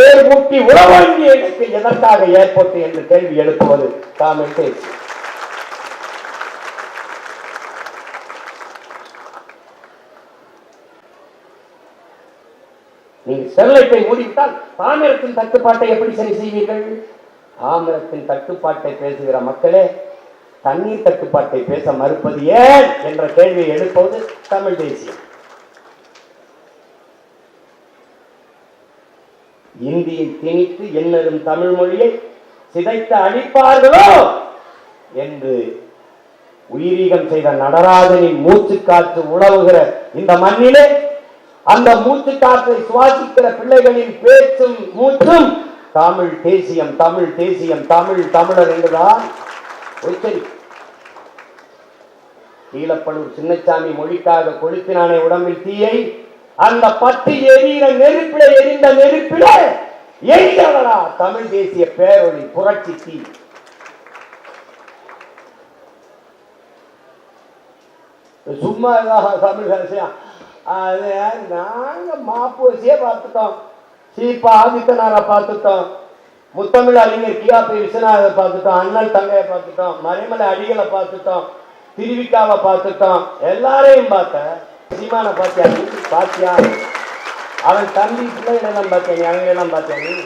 ஏர் முட்டி உறவாங்கிய இடத்தில் எதற்காக ஏற்பட்டு என்று கேள்வி எழுப்புவது தமிழ் தேசியம். நீங்கள் ஸ்டெர்லைட்டை மூடிவிட்டால் தாமிரத்தின் தட்டுப்பாட்டை எப்படி சரி செய்வீர்கள்? தாமிரத்தின் தட்டுப்பாட்டை பேசுகிற மக்களே, தண்ணீர் தட்டுப்பாட்டை பேச மறுப்பது ஏன் என்ற கேள்வியை எழுப்புவது தமிழ் தேசியம். இந்தியை திணித்து என்னரும் தமிழ் மொழியை சிதைத்து அழிப்பார்களோ என்று உயிரீகம் செய்த நடராஜனின் மூச்சு காற்று உழவுகிற இந்த மண்ணிலே அந்த மூச்சு காற்றை சுவாசிக்கிற பிள்ளைகளின் பேச்சும் மூச்சும் தமிழ் தேசியம், தமிழ் தேசியம், தமிழ் தமிழர் என்றுதான் உச்சரி. ஈழப்பழுவூர் சின்னசாமி மொழிக்காக கொளுத்தினானே உடம்பில் தீயை, அந்த பட்டு எரிகிற நெருப்பில எரிந்த நெருப்பில எரிகிறவரா தமிழ் தேசிய பேரொழி புரட்சி தீ. சும்மா தமிழ் அரசியா நாங்க மாப்போசியே பார்த்துட்டோம், சீப்பா ஆதித்தனாரை பார்த்துட்டோம், முத்தமிழ் அறிஞர் கியாபி விஸ்வநாதரை பார்த்துட்டோம், அண்ணல் தங்கையை பார்த்துட்டோம், மறைமலை அடிகளை பார்த்துட்டோம், திருவிக்காவை பார்த்துட்டோம், எல்லாரையும் பார்த்த. சீமான பாத்தியா? பாத்தியா? அவன் தம்பி பிள்ளைகளெல்லாம் பார்த்தேன், அவங்களெல்லாம் பார்த்தேன்.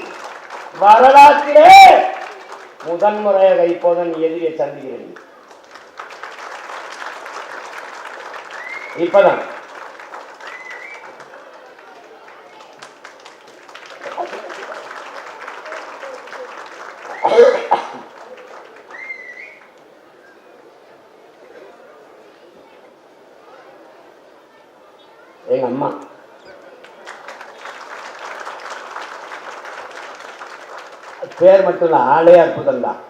வரலாற்றிலே முதன்முறையாக இப்போதான் எதிரியை சந்திக்கிறேன். இப்பதான் எங்க அம்மா பேர் மட்டும் இல்ல, ஆளே அற்புதம் தான்.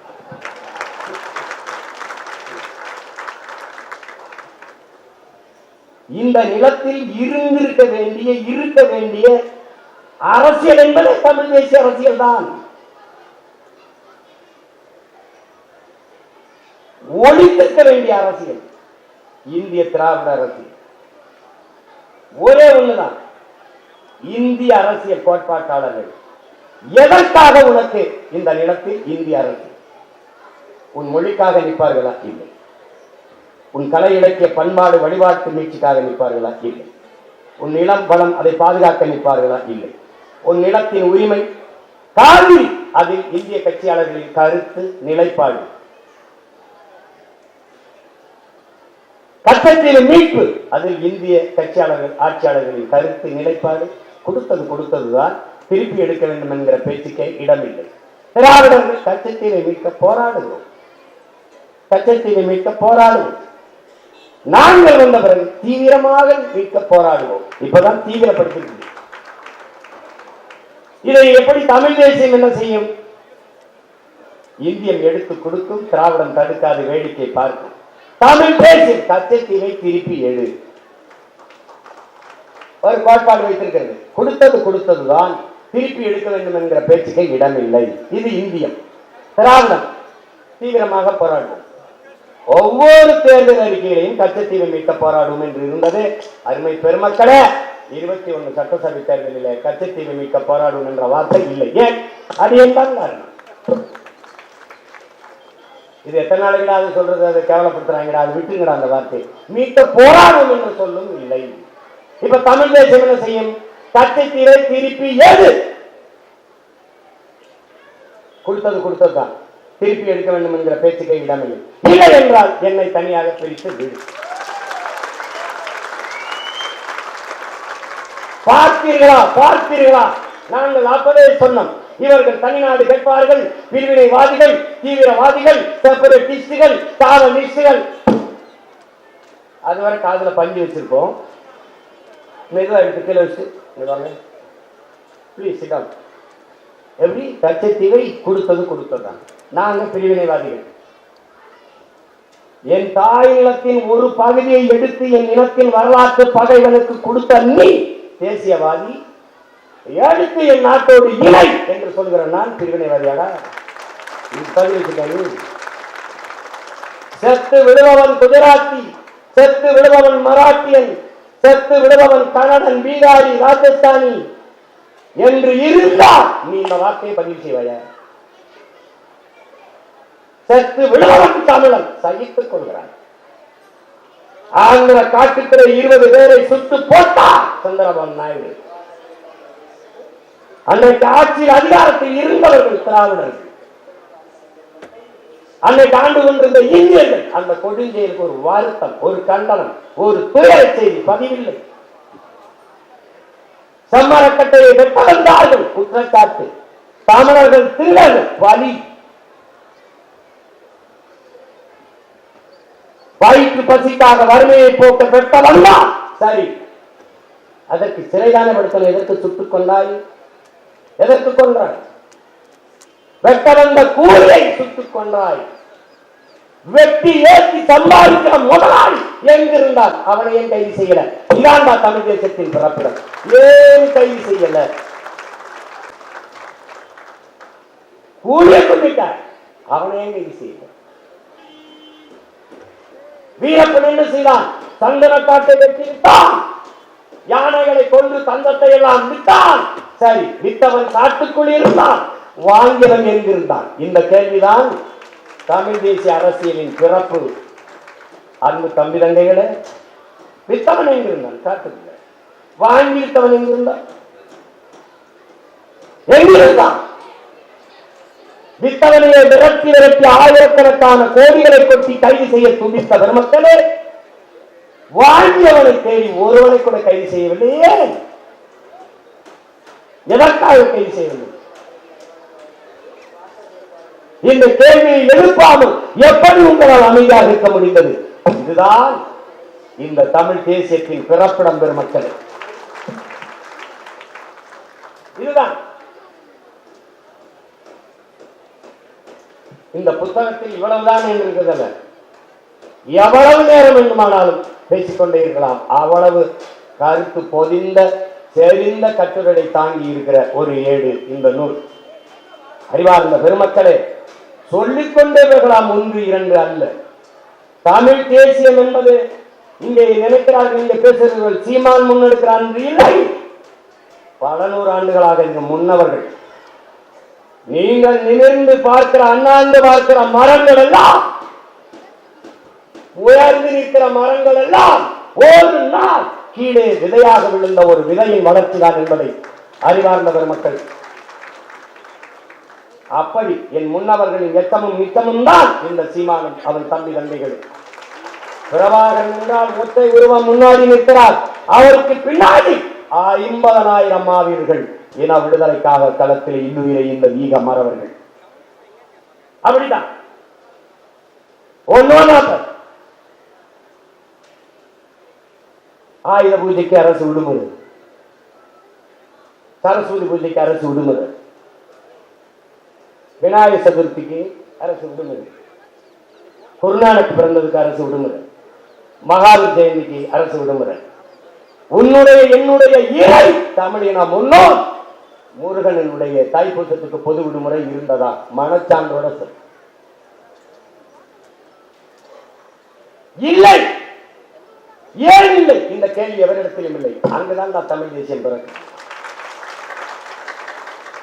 இந்த நிலத்தில் இருக்க வேண்டிய அரசியல் என்பது தமிழ் தேசிய அரசியல் தான். ஒளித்திருக்க வேண்டிய அரசியல் இந்திய திராவிட அரசியல். ஒரே ஒண்ணுதான், இந்திய அரசியல் கோட்பாட்டாளர்கள் எதற்காக உனக்கு இந்த நிலத்தில் இந்திய அரசியல்? உன் மொழிக்காக நிற்பார்களா? இல்லை. உன் கலை இலக்கிய பண்பாடு வழிபாட்டு மீட்சிக்காக நிற்பார்களா? இல்லை. உன் நிலம் பலம் அதை பாதுகாக்க நிற்பார்களா? இல்லை. உன் நிலத்தின் உரிமை காவிரி, அதில் இந்திய கட்சியாளர்களின் கருத்து நிலைப்பாடு. கட்டத்தின் மீட்பு, அதில் இந்திய கட்சியாளர்கள் ஆட்சியாளர்களின் கருத்து நிலைப்பாடு. கொடுத்ததுதான், திருப்பி எடுக்க வேண்டும் என்கிற பேச்சுக்கே இடமில்லை. திராவிடர்கள் கட்டத்தினை மீட்க போராடுகிறோம். கச்சத்தீவை மீட்க போராடுவோம். நாங்கள் வந்த பிறகு தீவிரமாக மீட்க போராடுவோம். இப்பதான் தீவிரப்படுத்தி இதை எப்படி தமிழ் தேசியம் என்ன செய்யும்? இந்தியம் எடுத்து கொடுக்கும், திராவிடம் தடுக்காது வேடிக்கை பார்க்கும். தமிழ் தேசியம் கச்சத்தீவை திருப்பி எழு ஒரு கோட்பாடு வைத்திருக்கிறது. கொடுத்ததுதான் திருப்பி எடுக்க வேண்டும் என்கிற பேச்சுக்கே இடமில்லை. இது இந்தியம். திராவிடம் தீவிரமாக போராடுவோம். ஒவ்வொரு தேர்தல் அறிக்கையிலையும் கச்சத்தீவை மீட்க போராடும் என்று இருந்தது. அருமை பெருமக்களே, 21 சட்டசபை தேர்தலில் கச்சத்தீவை மீட்க போராடும் என்ற வார்த்தை இல்லை. ஏன்? அது என்றால் காரணம். இது எத்தனை நாளைக்கு அது சொல்றது? அதை கேவலப்படுத்துறாங்கடா, அது விட்டுங்கடா. அந்த வார்த்தை மீட்க போராடும் என்று சொல்லும் இல்லை. இப்ப தமிழ் தேசம் என்ன செய்யும்? கச்சத்தீவை திருப்பி ஏது கொடுத்ததுதான் திருப்பி எடுக்க வேண்டும் என்கிற பேச்சுக்கே இடமில்லை. இல்லை என்றால் என்னை தனியாக பிரித்து விடு. பார்த்தீர்களா? நாங்கள் அப்பவே சொன்னோம், இவர்கள் தனிநாடு கேட்பார்கள், பிரிவினைவாதிகள், தீவிரவாதிகள், செப்பரேட்டிஸ்டுகள், காலனிஸ்டுகள். அதுவரை காதுல பஞ்சு வச்சிருக்கோம். மெதுவா எடுத்து கீழே வச்சு ப்ளீஸ் எப்படி? கச்சத்தீவை கொடுத்ததுதான். நாங்க பிரிவினைவாதிகள். என் தாய் நிலத்தின் ஒரு பகுதியை எடுத்து என் இனத்தின் வரலாற்று பகைவனுக்கு கொடுத்த நீ தேசியவாதி, எடுத்து என் நாட்டோடு இணை என்று சொல்கிற நான் பிரிவினைவாதியாக? செத்து விடுபவன் குஜராத்தி, செத்து விடுபவன் மராட்டியன், செத்து விடுபவன் கன்னடன், பீகாரி, ராஜஸ்தானி என்று இருந்தால் நீ இந்த வார்த்தையை பதிவு செய்வாய? செத்து விடுபவன் தமிழன் சகித்துக் கொள்கிறான். ஆந்திர காட்டுக்கிற 20 பேரை சுட்டு போட்டார் சந்திரபாபு நாயுடு. அன்றைக்கு ஆட்சியில் அதிகாரத்தில் இருந்தவர்கள் திராவிடர்கள், அன்னைக்கு ஆண்டு கொண்டிருந்த இந்தியர்கள். அந்த கொடுஞ்செயலுக்கு ஒரு வருத்தம், ஒரு கண்டனம், ஒரு துயர செய்தி பதிவில்லை. சம்மரக்கட்டையை வெட்ட வந்தார்கள் குற்றச்சாட்டு. தமிழர்கள் திருடர்கள் வலி. வயிற்று பசிக்காக வறுமையை போக்க வெட்ட வந்தான். சரி, அதற்கு சிறைதானே படுத்தல. எதற்கு சுட்டுக் கொண்டாய்? எதற்கு கொன்றாய்? வெட்ட வந்த கூலியை சுட்டுக் கொண்டாய். வெட்டி ஏற்றி சம்பாதிக்கிற முதலாளி எங்கிருந்தான்? அவனை ஏன் கைது செய்யல? இதாண்டா தமிழ் தேசத்தின் பிறப்பிடம். ஏன் கைது செய்யல? கூலியை கொண்டுட்டார், அவனை ஏன் கைது செய்யல? வீரப்பன் என்ன செய்தான்? சந்தன காட்டை வெட்டி விட்டான், யானைகளை கொண்டு தந்தத்தை எல்லாம் விட்டான். சரி, வித்தவன் காட்டுக்குள் இருந்தான், வாங்கியவன் எங்கிருந்தான்? இந்த கேள்விதான் தமிழ் தேசிய அரசியலின் பிறப்பு. அன்பு தம்பி தங்கைகளே, வித்தவன் எங்கிருந்தான்? காட்டுக்குள்ள. வாங்கி வித்தவன் எங்கிருந்தான்? எங்கிருந்தான்? வித்தவனையை விரட்டி ஆயிரக்கணக்கான கோடிகளை கொட்டி கைது செய்ய துடித்த பெருமக்களே, வாங்கியவனை தேடி ஒருவனை கூட கைது செய்யவில்லையே. எதற்காக கைது செய்யவில்லை? இந்த கேள்வியை எழுப்பாமல் எப்படி உங்களால் அமைதியாக இருக்க முடிந்தது? இதுதான் இந்த தமிழ் தேசியத்தின் பிறப்பிடம் பெருமக்களே. இதுதான் இந்த புத்தகத்தில் இவ்வளவுதான் இருக்கிறது. எவ்வளவு நேரம் வேண்டுமானாலும் பேசிக்கொண்டே இருக்கலாம். அவ்வளவு கருத்து பொதிந்த செறிந்த கட்டுரை தாங்கி இருக்கிற ஒரு ஏடு இந்த நூல். அறிவார்ந்த பெருமக்களே, சொல்லிக்கொண்டே போகலாம், 1 2 அல்ல. தமிழ் தேசியம் என்பது இங்கே நினைக்கிறார்கள், இங்கே பேசுகிறவர்கள் சீமான் முன்னெடுக்கிறார் என்று இல்லை. பல 100 ஆண்டுகளாக இங்கு முன்னவர்கள். நீங்கள் நிமிர்ந்து பார்க்கிற, அண்ணாந்து பார்க்கிற மரங்கள் எல்லாம், உயர்ந்து நிற்கிற மரங்கள் எல்லாம் ஒரு நாள் கீழே விதையாக விழுந்த ஒரு விதையின் வளர்ச்சிதான் என்பதை அறிவார்ந்த பெருமக்கள். அப்படி என் முன்னவர்களின் எத்தமும் நித்தமும் தான் இந்த சீமானும் அவன் தம்பி தந்தைகள். பிரபாகரன் என்றால் ஒற்றை உருவம் முன்னாடி நிற்கிறார், அவருக்கு பின்னாடி 50,000 மாவீரர்கள் இன விடுதலைக்காக களத்தில் இன்னுயிரை இந்த வீக மறவர்கள். அப்படிதான் ஆயுத பூஜைக்கு அரசு விடுமுறை, சரஸ்வதி பூஜைக்கு அரசு விடுமுறை, விநாயகர் சதுர்த்திக்கு அரசு விடுமுறை, குருநானக் பிறந்ததுக்கு அரசு விடுமுறை, மகாவீர் ஜெயந்திக்கு அரசு விடுமுறை. உன்னுடைய என்னுடைய இறை தமிழின முன்னோர் முருகனுடைய தைப்பூசத்துக்கு பொது விடுமுறை இருந்ததா? மனச்சான்றோட சொல். இல்லை. ஏன் இல்லை? இந்த கேள்வி எவரிடத்திலும் இல்லை. அங்குதான் நான் தமிழ் தேசியம் பிறகு.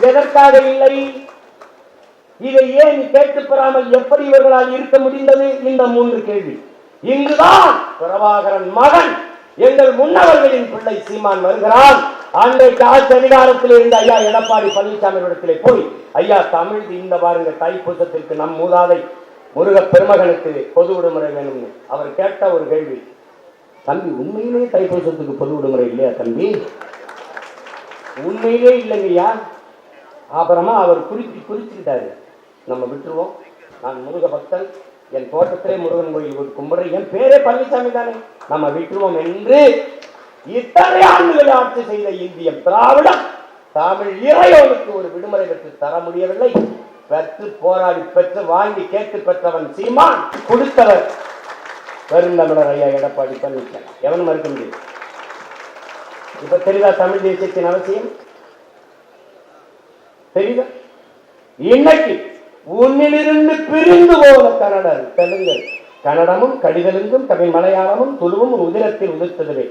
எதற்காக இல்லை? இதை ஏன் கேட்டு பெறாமல் எப்படி இவர்களால் இருக்க முடிந்தது? இந்த 3 கேள்வி. இங்குதான் பிரபாகரன் மகன் எங்கள் முன்னவர்களின் பிள்ளை சீமான் வருகிறான். அன்றைக்கு ஆட்சி அதிகாரத்தில் இருந்த ஐயா எடப்பாடி பழனிசாமி இடத்திலே போய், ஐயா தமிழ் இந்த பாருங்க தைப்பூசத்திற்கு நம் மூதாதை முருக பெருமகனுக்கு பொது விடுமுறை வேணும்னு அவர் கேட்ட ஒரு கேள்வி. தம்பி, உண்மையிலேயே தைப்பூசத்துக்கு பொது விடுமுறை இல்லையா தம்பி? உண்மையிலே இல்லைங்கய்யா. அப்புறமா அவர் குறிச்சுக்கிட்டாரு, நம்ம விட்டுருவோம், நான் முருக பக்தன், என் தோட்டத்திலே முருகன் கோயில் கும்பிடுறேன், என் பேரே பழனிசாமி தானே, நம்ம விட்டுருவோம் என்று இத்தனை ஆண்டுகள் ஆட்சி செய்த இந்திய திராவிடம் தமிழ் இறைவனுக்கு ஒரு விடுமுறை பெற்று தர முடியவில்லை. பெற்று போராடி பெற்று வாங்கி கேட்டு பெற்றவன் சீமான், கொடுத்தவர் பெருந்தமிழர் ஐயா எடப்பாடி பழனிசாமி. எவன் மறுக்க முடியும்? இப்ப தெரியுதா தமிழ் தேசியத்தின் அவசியம்? தெரியுதா? இன்னைக்கு உன்னிலிருந்து பிரிந்து போன கன்னடர் தெலுங்கர், கன்னடமும் கடிதலுங்கும் தமிழ் மலையாளமும் துளுவும் உதிரத்தில் உதிர்த்ததுவே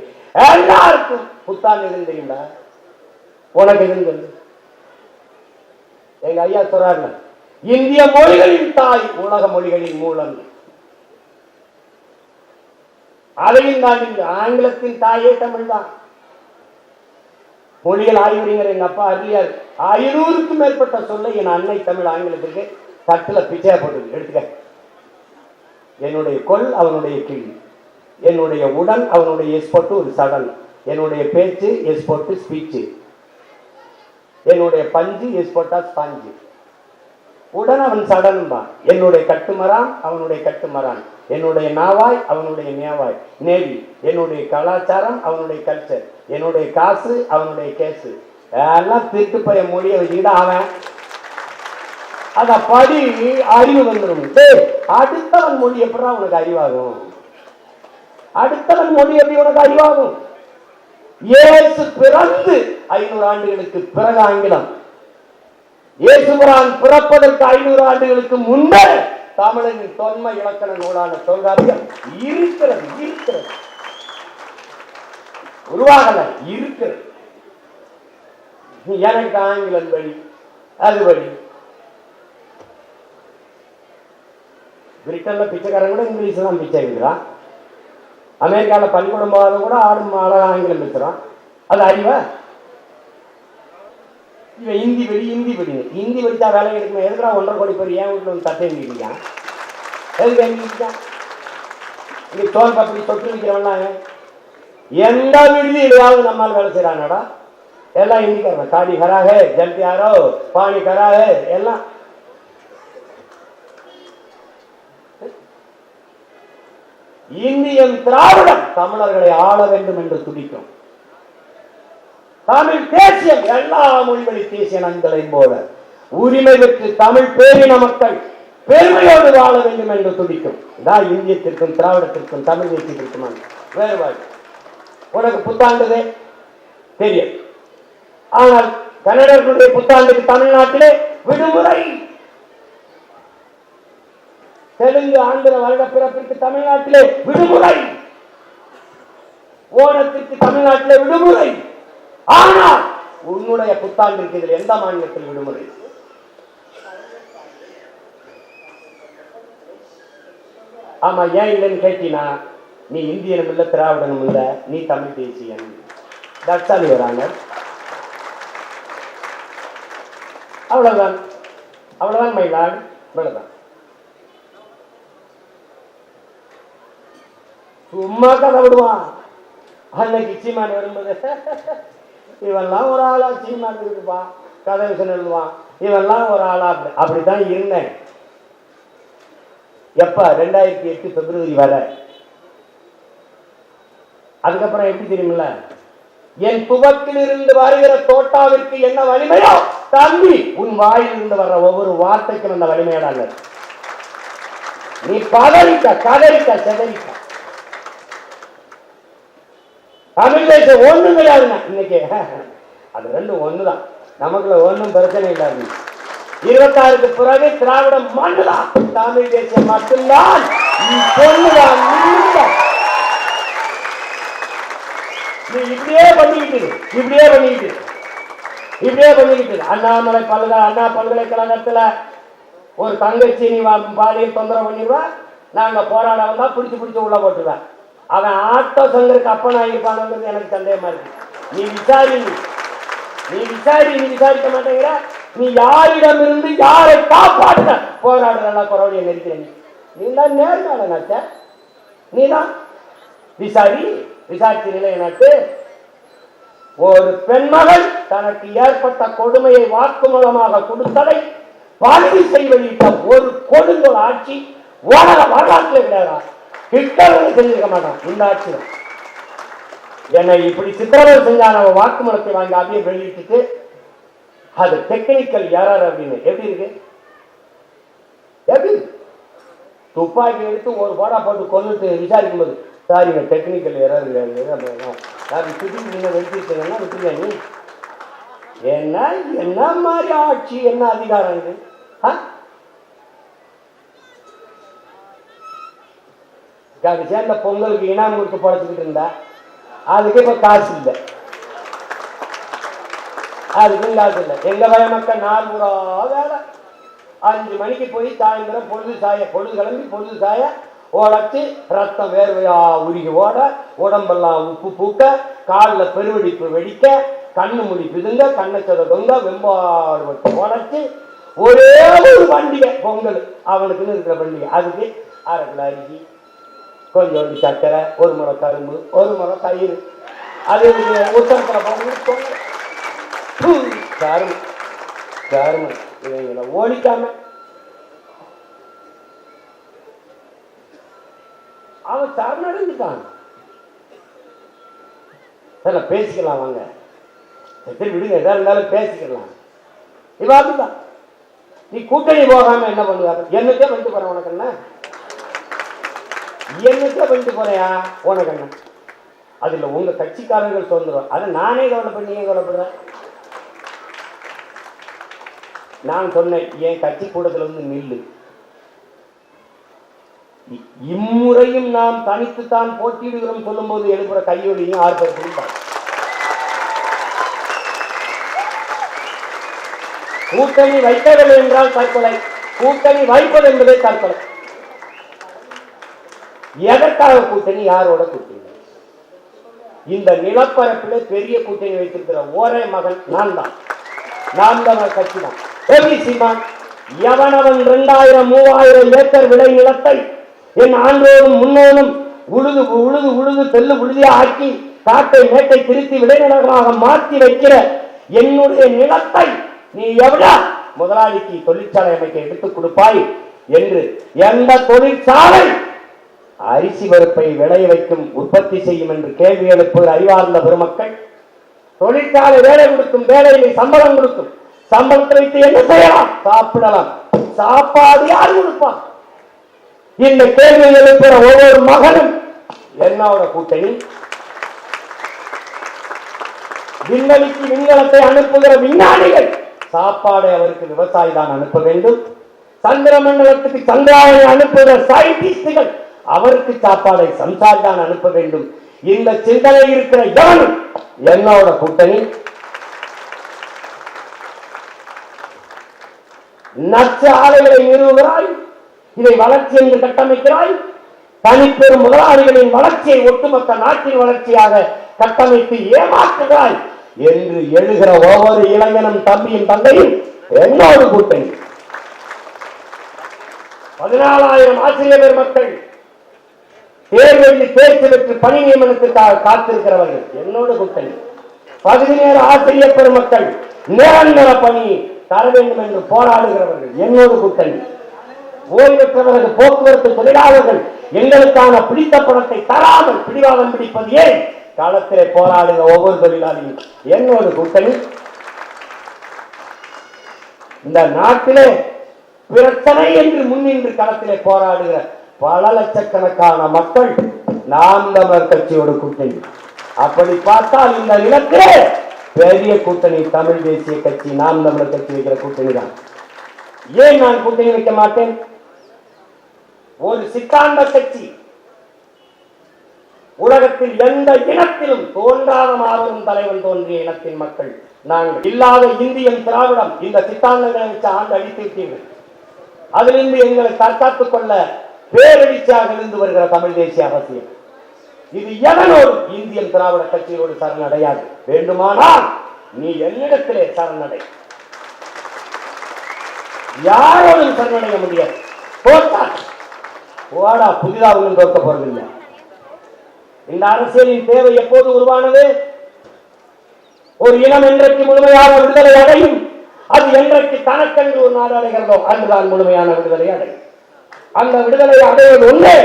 எல்லாருக்கும் புத்தாண்டு இருந்தீங்களா? உனக்கு இருந்தது. எங்க ஐயா சொல்றாங்க, இந்திய மொழிகளின் தாய் உலக மொழிகளின் மூலம். அதையும் தாண்டி ஆங்கிலத்தின் தாயே தமிழ் தான். மொழிகள் ஆய்வறிஞர் எங்க அப்பா அறியார் 500க்கும் மேற்பட்ட சொல்ல என் அன்னை தமிழ் ஆங்கிலத்துக்கு தட்டுல பிச்சையா போட்டு எடுத்துக்க. என்னுடைய கொல் அவனுடைய கீழ், என்னுடைய உடன் அவனுடைய எஸ்போர்ட் ஒரு சடன், என்னுடைய பேச்சு எஸ்போர்ட் ஸ்பீச்சு, என்னுடைய பஞ்சு எஸ்போர்ட்டா ஸ்பாஞ்சு. உடன் அவன் சடன் தான். என்னுடைய கட்டுமரான் அவனுடைய கட்டுமரான், என்னுடைய நாவாய் அவனுடைய நேவாய் நேவி, என்னுடைய கலாச்சாரம் அவனுடைய கல்ச்சர், என்னுடைய காசு அவனுடைய கேசு. எல்லாம் திருட்டு போய மொழியை வச்சுக்கிட்டு அவன் அத படி அறிவு வந்துடும். அடுத்தவன் மொழி எப்படா உனக்கு அறிவாகும்? அடுத்தவன் மொழி எப்படி உனக்கு அறிவாகும்? இயேசு பிறந்து 500 ஆண்டுகளுக்கு பிறகு ஆங்கிலம், இயேசுபிரான் பிறப்பதற்கு 500 ஆண்டுகளுக்கு முன்பே தமிழனின் தொன்மை இலக்கண நூலான தொல்காப்பியம் இருக்கிறது. இருக்கிறது, உருவாகல, இருக்கிறது. எனக்கு ஆங்கிலம் படி அது படி. பிரிட்டன்ல பிச்சைக்காரன் கூட இங்கிலீஷ் தான் பிச்சை இருக்கிறான். அமெரிக்காவில் பள்ளிக்கூடம் போகாத கூட ஆடும் அழகா ஆங்கிலம் பேசுறான். அது அறிவா? இவன் ஹிந்தி படி ஹிந்தி படி ஹிந்தி படித்தா வேலை எடுக்கணும். எதுக்குறா 1.5 கோடி பேர் ஏன் வீட்டில் வந்து தட்டை எழுதிருக்கான்? எதுக்கு எழுதிருக்கான்? இங்கே தோல் பப்படி தொட்டு வைக்கிறவன்லாம் எந்த வீட்லையும் நம்மால் வேலை செய்யறாங்கடா. எல்லாம் ஹிந்திக்காரன். காடி கராக, ஜல்தி ஆரோ, பானி கராக, எல்லாம் இந்தியன் திராவிடம் தமிழர்களை ஆள வேண்டும் என்று துடிக்கும். தமிழ் தேசியம் எல்லா மொழிவழி தேசிய நண்பர்களையும் போல உரிமை பெற்று தமிழ் பேரின மக்கள் பெருமையோடு வாழ வேண்டும் என்று துடிக்கும். இதான் இந்தியத்திற்கும் திராவிடத்திற்கும் தமிழ் தேசியத்திற்கும் வேறுபாடு. உனக்கு புத்தாண்டுதே தெரியும். ஆனால் கன்னடர்களுடைய புத்தாண்டுக்கு தமிழ்நாட்டிலே விடுமுறை. தெலுங்கு ஆந்திர வருட பிறப்பிற்கு தமிழ்நாட்டிலே விடுமுறை. ஓணத்திற்கு தமிழ்நாட்டிலே விடுமுறை. ஆனால் உன்னுடைய புத்தாண்டிற்கு இதில் எந்த மாநிலத்தில் விடுமுறை? ஆமா, ஏன் இல்லைன்னு கேட்டீனா, நீ இந்தியனும் இல்ல திராவிடனும் இல்ல, நீ தமிழ் தேசியன். தட்சாலி வராங்க. அவ்வளவுதான், அவ்வளவுதான் மயிலாடு, அவ்வளவுதான். சும்மா கதை விடுவான். அன்னைக்கு சீமான் வரும்போது இவெல்லாம் ஒரு ஆளா சீமான் இருப்பான், கதை எழுதுவான், இவெல்லாம் ஒரு ஆளா. அப்படித்தான் இருந்தேன். எப்ப 2008 பிப்ரவரி வர. அதுக்கப்புறம் எப்படி தெரியுமில்ல, என் துவக்கில் இருந்து வருகிற தோட்டாவிற்கு என்ன வலிமையோ தம்பி உன் வாயிலிருந்து வர்ற ஒவ்வொரு வார்த்தைக்கும் அந்த வலிமையோட நீ பதறிக்க கதறிக்க செதறிக்க. தமிழ் தேசம் ஒண்ணும் கிடையாதுங்க இன்னைக்கு. அது ரெண்டும் ஒண்ணுதான், நமக்குள்ள ஒண்ணும் பிரச்சனை இல்லாது. 26க்கு பிறகு திராவிடம் மண்ணுதான், தமிழ் தேசம் மட்டும்தான் பொண்ணுதான். நீ இப்படியே பண்ணிக்கிட்டு அண்ணாமலை அண்ணா பல்கலைக்கழகத்துல ஒரு தங்கச்சி நீ பாலியல் தொந்தரவு பண்ணிடுவா, நாங்க போராட வந்தா பிடிச்சு உள்ள போட்டுருவேன். அவன் ஆட்டோ சங்கருக்கு அப்பனா இருப்பானுங்கிறது எனக்கு சந்தேகமா இருக்கு. நீ விசாரிக்க மாட்டேங்கிற. நீ யாரிடம் இருந்து யாரை காப்பாற்ற போராடுற குறவழியை நெருக்கிற நீ தான் நேர்காண நாச்ச. நீதான் விசாரிச்சு நிலையநாட்டு. ஒரு பெண்மகள் தனக்கு ஏற்பட்ட கொடுமையை வாக்குமூலமாக கொடுத்ததை பதிவு செய்ய வெளியிட்ட ஒரு கொடுங்கோல் ஆட்சி உலக வரலாற்றில் கிடையாது. கிட்டவரை செஞ்சிருக்க மாட்டான் இந்த ஆட்சியில். என்னை இப்படி சித்திரவதை செஞ்சான வாக்குமூலத்தை வாங்கி அப்படியே வெளியிட்டு அது டெக்னிக்கல் எரர் அப்படின்னு எப்படி இருக்கு? துப்பாக்கி எடுத்து ஒரு போடா போட்டு கொண்டுட்டு விசாரிக்கும் போது சாரிங்க டெக்னிக்கல் எரர் வெடிச்சிருக்கீங்கன்னா விட்டுருங்க. நீ என்ன மாதிரி ஆட்சி, என்ன அதிகாரம் இது? சேர்ந்த பொங்கலுக்கு இனாம் கொடுத்து படைச்சுக்கிட்டு இருந்தா அதுக்கு இப்ப காசு இல்லை, அதுக்கும் காசு இல்லை. எங்க வய மக்கள் 4 முறை வேலை 5 மணிக்கு போய் சாயந்தரம் பொழுது கிளம்பி பொழுது சாய ஓடச்சு ரத்தம் வேர்வையா உருகி ஓட, உடம்பெல்லாம் உப்பு பூக்க, காலில் பெருவெடிப்பு வெடிக்க, கண்ணு முடி பிதுங்க, கண்ணச்சத தொங்க, வெம்பாடு வச்சு ஓடச்சு ஒரே ஒரு பண்டிகை பொங்கல் அவனுக்குன்னு இருக்கிற பண்டிகை. அதுக்கு 1/2 கிலோ அரிசி, கொஞ்சோண்டு சர்க்கரை, 1 முறை கரும்பு, 1 முறை தயிர், அது உத்தரத்தில் இவங்களை ஓடிக்காம அவன் சரணடைஞ்சுட்டான். பேசிக்கலாம் வாங்க, விடுங்க, எதா இருந்தாலும் பேசிக்கலாம். இவாதுதான் நீ கூட்டணி போகாம என்ன பண்ணுவாரு? என்னக்கே பண்ணிட்டு போறேன் உனக்கு என்ன? என்னக்கே பண்ணிட்டு போறியா உனக்கு என்ன? அதுல உங்க கட்சிக்காரர்கள் சொல்லுறோம். அதை நானே கவலைப்பட நீங்க கவலைப்படுறேன். நான் சொன்னேன் என் கட்சி கூடத்துல வந்து நில்லு. இம்முறையும் நாம் தனித்துத்தான் போட்டியிடுகிறோம் சொல்லும் போது எழுப்புற கையொலியும் ஆர்ப்பாட்டம். கூட்டணி வைக்கவில்லை என்றால் தற்கொலை, கூட்டணி வைப்பது என்பதே தற்கொலை. எதற்காக கூட்டணி? யாரோட கூட்டணி? இந்த நிலப்பரப்பிலே பெரிய கூட்டணி வைத்திருக்கிற ஒரே மகன் நான் தான். கட்சி தான். சீமான் எவனவன் 2000 3000 ஏக்கர் விளை நிலத்தை என் ஆண்டோடும் முன்னோடும் உழுது உழுது உழுது தெல்லு உழுதியா ஆக்கி காட்டை மேட்டை திருத்தி விளைநிலமாக மாற்றி வைக்கிற என்னுடைய நிலத்தை நீ எவ்வளவு முதலாளிக்கு தொழிற்சாலை அமைக்க எடுத்துக் கொடுப்பாய் என்று எந்த தொழிற்சாலை அரிசி பருப்பை விளைய வைக்கும் உற்பத்தி செய்யும் என்று கேள்வி எழுப்புகிற அறிவார்ந்த பெருமக்கள், தொழிற்சாலை வேலை கொடுக்கும், வேலையை சம்பளம் கொடுக்கும், சம்பளத்தை வைத்து என்ன செய்யலாம்? சாப்பிடலாம். சாப்பாடு யார் கொடுப்பான்? இந்த கேள்வி எழுப்புகிற ஒவ்வொரு மகனும் என்னோட கூட்டணி. விண்வெளிக்கு விண்கலத்தை அனுப்புகிற விஞ்ஞானிகள் சாப்பாடை அவருக்கு விவசாயி தான் அனுப்ப வேண்டும். சந்திர மண்டலத்துக்கு சந்திராயனை அனுப்புகிற சயின்டிஸ்டுகள் அவருக்கு சாப்பாடை சம்சார் தான் அனுப்ப வேண்டும். இந்த சிந்தனை இருக்கிற எவனும் என்னோட கூட்டணி. நச்சு ஆலைகளை நிறுவுகிறாய், இதை வளர்ச்சி என்று கட்டமைக்கிறாய். தனிப்பெரும் முதலாளிகளின் வளர்ச்சியை ஒட்டுமொத்த நாட்டின் வளர்ச்சியாக கட்டமைத்து ஏமாற்றுகிறாய் என்று எழுகிற ஒவ்வொரு இளைஞனும் தம்பியும் தந்தையும் என்னோடு கூட்டணி. 14,000 ஆசிரியர் பெருமக்கள் தேர்வெழுதி தேர்ச்சி பெற்று பணி நியமனத்திற்காக காத்திருக்கிறவர்கள் என்னோடு கூட்டணி. 17 ஆசிரியர் பெருமக்கள் நிரந்தர பணி தர வேண்டும் என்று போராடுகிறவர்கள் என்னோடு கூட்டணி. ஓய்வு பெற்றவர்கள் போக்குவரத்து தொழிலாளர்கள் எங்களுக்கான பிடித்த பணத்தை தராமல் பிடிவாதம் பிடிப்பது ஏன்? களத்திலே போராடுகிற ஒவ்வொரு தொழிலாளியும் என்னோடு கூட்டணி. இந்த நாட்டிலே பிரச்சனை என்று முன்னின்று களத்திலே போராடுகிற பல லட்சக்கணக்கான மக்கள் நாம் தமிழர் கட்சியோடு கூட்டணி. அப்படி பார்த்தால் இந்த நிலத்திலே பெரிய கூட்டணி தமிழ் தேசிய கட்சி, நாம் தமிழர் கட்சி வைக்கிற கூட்டணி தான். ஏன் நான் கூட்டணி வைக்க மாட்டேன்? ஒரு சித்தாந்த கட்சி உலகத்தில் எந்த இனத்திலும் தோன்றாத மாபெரும் தலைவன் தோன்றிய இனத்தின் மக்கள் நாங்கள். இல்லாத இந்தியம் திராவிடம் இந்த சித்தாந்தங்களை வச்சு ஆண்டு அடித்து விட்டீர்கள். அதிலிருந்து எங்களை தற்காத்துக் கொள்ள பேரெழுச்சியாக இருந்து வருகிற தமிழ் தேசிய அரசியல் இது எதனோடு இந்தியன் திராவிட கட்சியோடு சரணடையாது. வேண்டுமானால் நீ என்னிடத்திலே சரணடை, யாரோடும் சரணடைய முடியாது. போடா, புதிதாக ஒன்றும் தோற்க போறதில்லை. இந்த அரசியலின் தேவை எப்போது உருவானது? ஒரு இனம் என்றைக்கு முழுமையான விடுதலை அடையும், அது என்றைக்கு தனக்கென்று ஒரு நாடு அடைகிறதோ அன்றுதான் முழுமையான விடுதலை அடையும். அந்த விடுதலை அடைவது ஒன்றே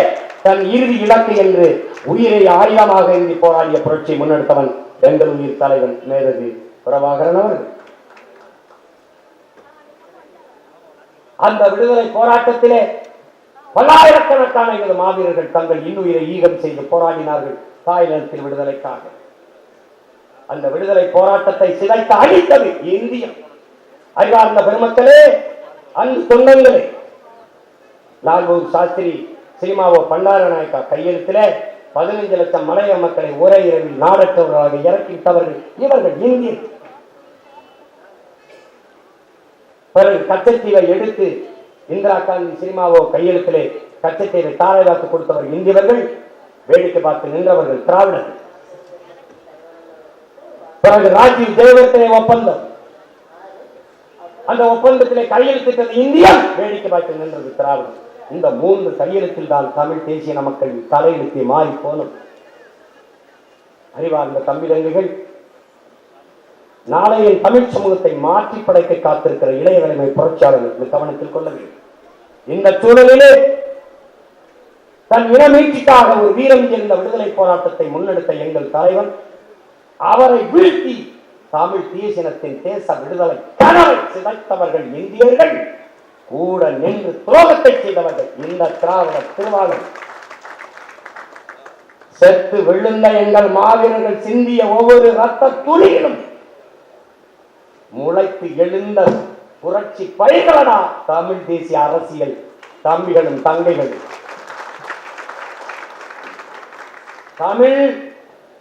தன் இறுதி இலக்கு என்று உயிரை ஆயுதமாக எழுதி போராடிய புரட்சி முன்னெடுத்தவன் எங்கள் உயிர் தலைவன் மேதகு பிரபாகரன் அவர்கள். அந்த விடுதலை போராட்டத்திலே பல்லாயிரக்கணக்கான எங்கள் மாவீரர்கள் தங்கள் இன்னுயிரை ஈகம் செய்து போராடினார்கள் தாய்லாந்தில் விடுதலைக்காக. அந்த விடுதலை போராட்டத்தை சிதைத்து அழித்தது இந்தியம். அறிவார்ந்த பெருமக்களே, அன்பு சொந்தங்களே, லால் பகதூர் சாஸ்திரி சினிமாவோ பண்டார நாயக்கா கையெழுத்திலே 15 லட்சம் மலைய மக்களை ஒரே இரவில் நாடற்றவர்களாக இறக்கிவிட்டவர்கள் இவர்கள் இந்தியர். பிறகு கச்சத்தீவை எடுத்து இந்திரா காந்தி சினிமாவோ கையெழுத்திலே கச்சத்தீவை தாரை வாக்கு கொடுத்தவர்கள் இந்தியவர்கள், வேடிக்கை பார்த்து நின்றவர்கள் திராவிடர்கள். பிறகு ராஜீவ் தேவர்த்தனை ஒப்பந்தம், அந்த ஒப்பந்தத்திலே கையெழுத்திட்டது இந்தியம், வேடிக்கை பார்த்து நின்றது திராவிடம். இந்த 3 கையெழுத்தில் தான் தமிழ் தேசிய மக்கள் தலையெழுத்தை மாறி போனோம். அறிவார்ந்த தமிழர்கள், நாளைய தமிழ் சமூகத்தை மாற்றி படைக்க காத்திருக்கிற இளைய தலைமை புரட்சியாளர்களுக்கு கவனத்தில் கொள்ள வேண்டும். இந்த சூழலிலே தன் இனமீட்சிக்காக ஒரு வீரம் சேர்ந்த விடுதலை போராட்டத்தை முன்னெடுத்த எங்கள் தலைவன், அவரை வீழ்த்தி தமிழ் தேசியத்தின் தேச விடுதலை கனவை சிதைத்தவர்கள் இந்தியர்கள், கூட நின்று துரோகத்தை செய்தவர்கள் இந்த திராவிட திருவாளர். செத்து விழுந்த எங்கள் மாவீரர்கள் சிந்திய ஒவ்வொரு ரத்த துளியிலும் முளைத்து எழுந்த புரட்சி பைகளடா தமிழ் தேசிய அரசியல் தம்பிகளும் தங்கைகளும்.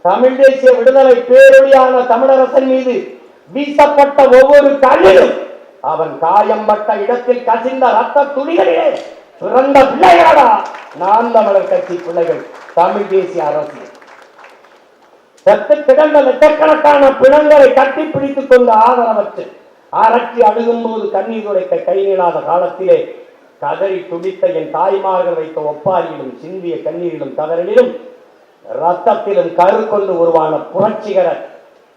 தமிழ் தேசிய விடுதலை பேரொழியான தமிழரசன் மீது வீசப்பட்ட ஒவ்வொரு கல்லிலும் அவன் காயம்பட்ட இடத்தில் கசிந்த ரத்த துளிகளிலே பிறந்த பிள்ளைகளடா நாம் தமிழர் கட்சி பிள்ளைகள் தமிழ் தேசிய அரசியல். செத்து கிடந்த லட்சக்கணக்கான பிணங்களை கட்டி பிடித்துக் கொண்டு ஆதரவற்று அரற்றி அழுகும் போது கண்ணீர் துடைக்க கை நீளாத காலத்திலே கதறி துடித்த என் தாய்மார்கள் வைத்த ஒப்பாரியிலும் சிந்திய கண்ணீரிலும் கதறலிலும் ரத்தத்திலும் கரு கொண்டு உருவான புரட்சிகர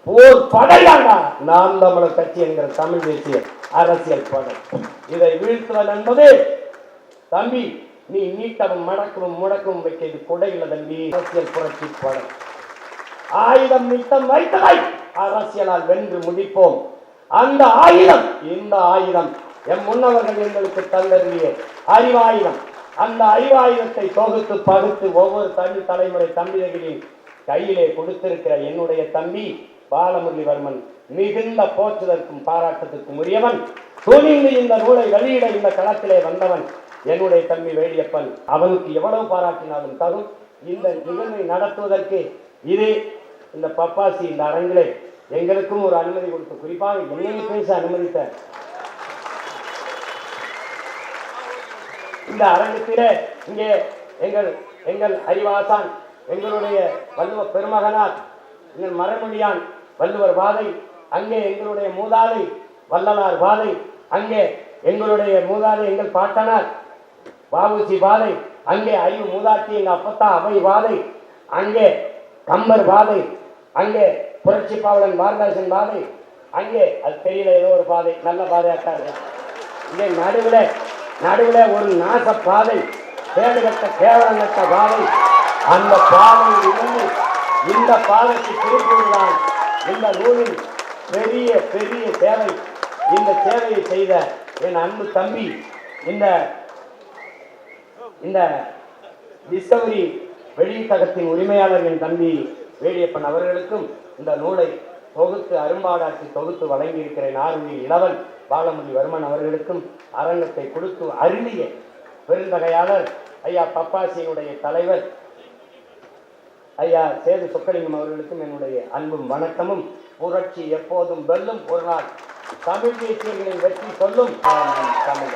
போர் படையாண்டா நாம் தமிழர் கட்சி என்கிற தமிழ் தேசிய அரசியல் படை. இதை வீழ்த்துவது என்பது தம்பி, நீ நீட்டவும் மடக்கவும் முடக்கவும் வைக்கிறது கொடையில தம்பி. அரசியல் புரட்சி படை ஆயுதம் நித்தம் வைத்ததை அரசியலால் வென்று முடிப்போம். அந்த ஆயுதம், இந்த ஆயுதம் எம் முன்னவர்கள் எங்களுக்கு தந்தறிய அறிவாயுதம். அந்த அறிவாயுதத்தை தொகுத்து பகுத்து ஒவ்வொரு தமிழ் தலைமுறை தம்பிகளின் கையிலே கொடுத்திருக்கிற என்னுடைய தம்பி பாலமுரளிவர்மன் மிகுந்த போற்றுதற்கும் பாராட்டத்திற்கும் உரியவன். துணிந்து இந்த நூலை வெளியிட இந்த களத்திலே வந்தவன் என்னுடைய தம்பி வேடியப்பன். அவனுக்கு எவ்வளவு பாராட்டினாலும் தகும். இந்த நிகழ்வை நடத்துவதற்கு இது இந்த பப்பாசி இந்த அரங்கிலே எங்களுக்கும் ஒரு அனுமதி கொடுத்து, குறிப்பாக என்னை பேச அனுமதித்த இந்த அரங்கத்திலே இங்கே எங்கள் அறிவாசான், எங்களுடைய வள்ளுவ பெருமகனார், எங்கள் மரமொழியான் வள்ளுவர் பாதை, அங்கே எங்களுடைய மூதாதை வள்ளலார் பாதை, அங்கே எங்களுடைய மூதாதை எங்கள் பாட்டனார் வாவுசி பாதை, அங்கே அறிவு மூதாட்டி எங்கள் அப்பத்தா அவை பாதை, அங்கே கம்பர் பாதை, அங்கே புரட்சி பாவலன் பாரதாசன் பாதை, அங்கே அது தெரியல ஏதோ ஒரு பாதை, நல்ல பாதையாட்டார்கள். இங்கே நடுவில் நடுவில் ஒரு நாச பாதை, கேடுகட்ட கேவலங்கட்ட பாதை. அந்த பாதையில் இருந்து இந்த பாதைக்கு திருப்பூர்தான் இந்த நூலின் பெரிய பெரிய சேவை. இந்த சேவையை செய்த என் அன்பு தம்பி, இந்த டிஸ்கவரி வெளியீட்டகத்தின் உரிமையாளர் என் தம்பி வேடியப்பன் அவர்களுக்கும் இந்த நூலை தொகுத்து அரும்பாடாட்சி தொகுத்து வழங்கி இருக்கிற நார்வி இளவன் பாலமணி வர்மன் அவர்களுக்கும் அரங்கத்தை கொடுத்து அருளிய பெருந்தகையாளர் ஐயா பப்பாசியினுடைய தலைவர் ஐயா சேது சொக்கலிங்கம் அவர்களுக்கும் என்னுடைய அன்பும் வணக்கமும். புரட்சி எப்போதும் வெல்லும், ஒரு நாள் தமிழ் தேசியர்களின் வெற்றி சொல்லும் தமிழ்.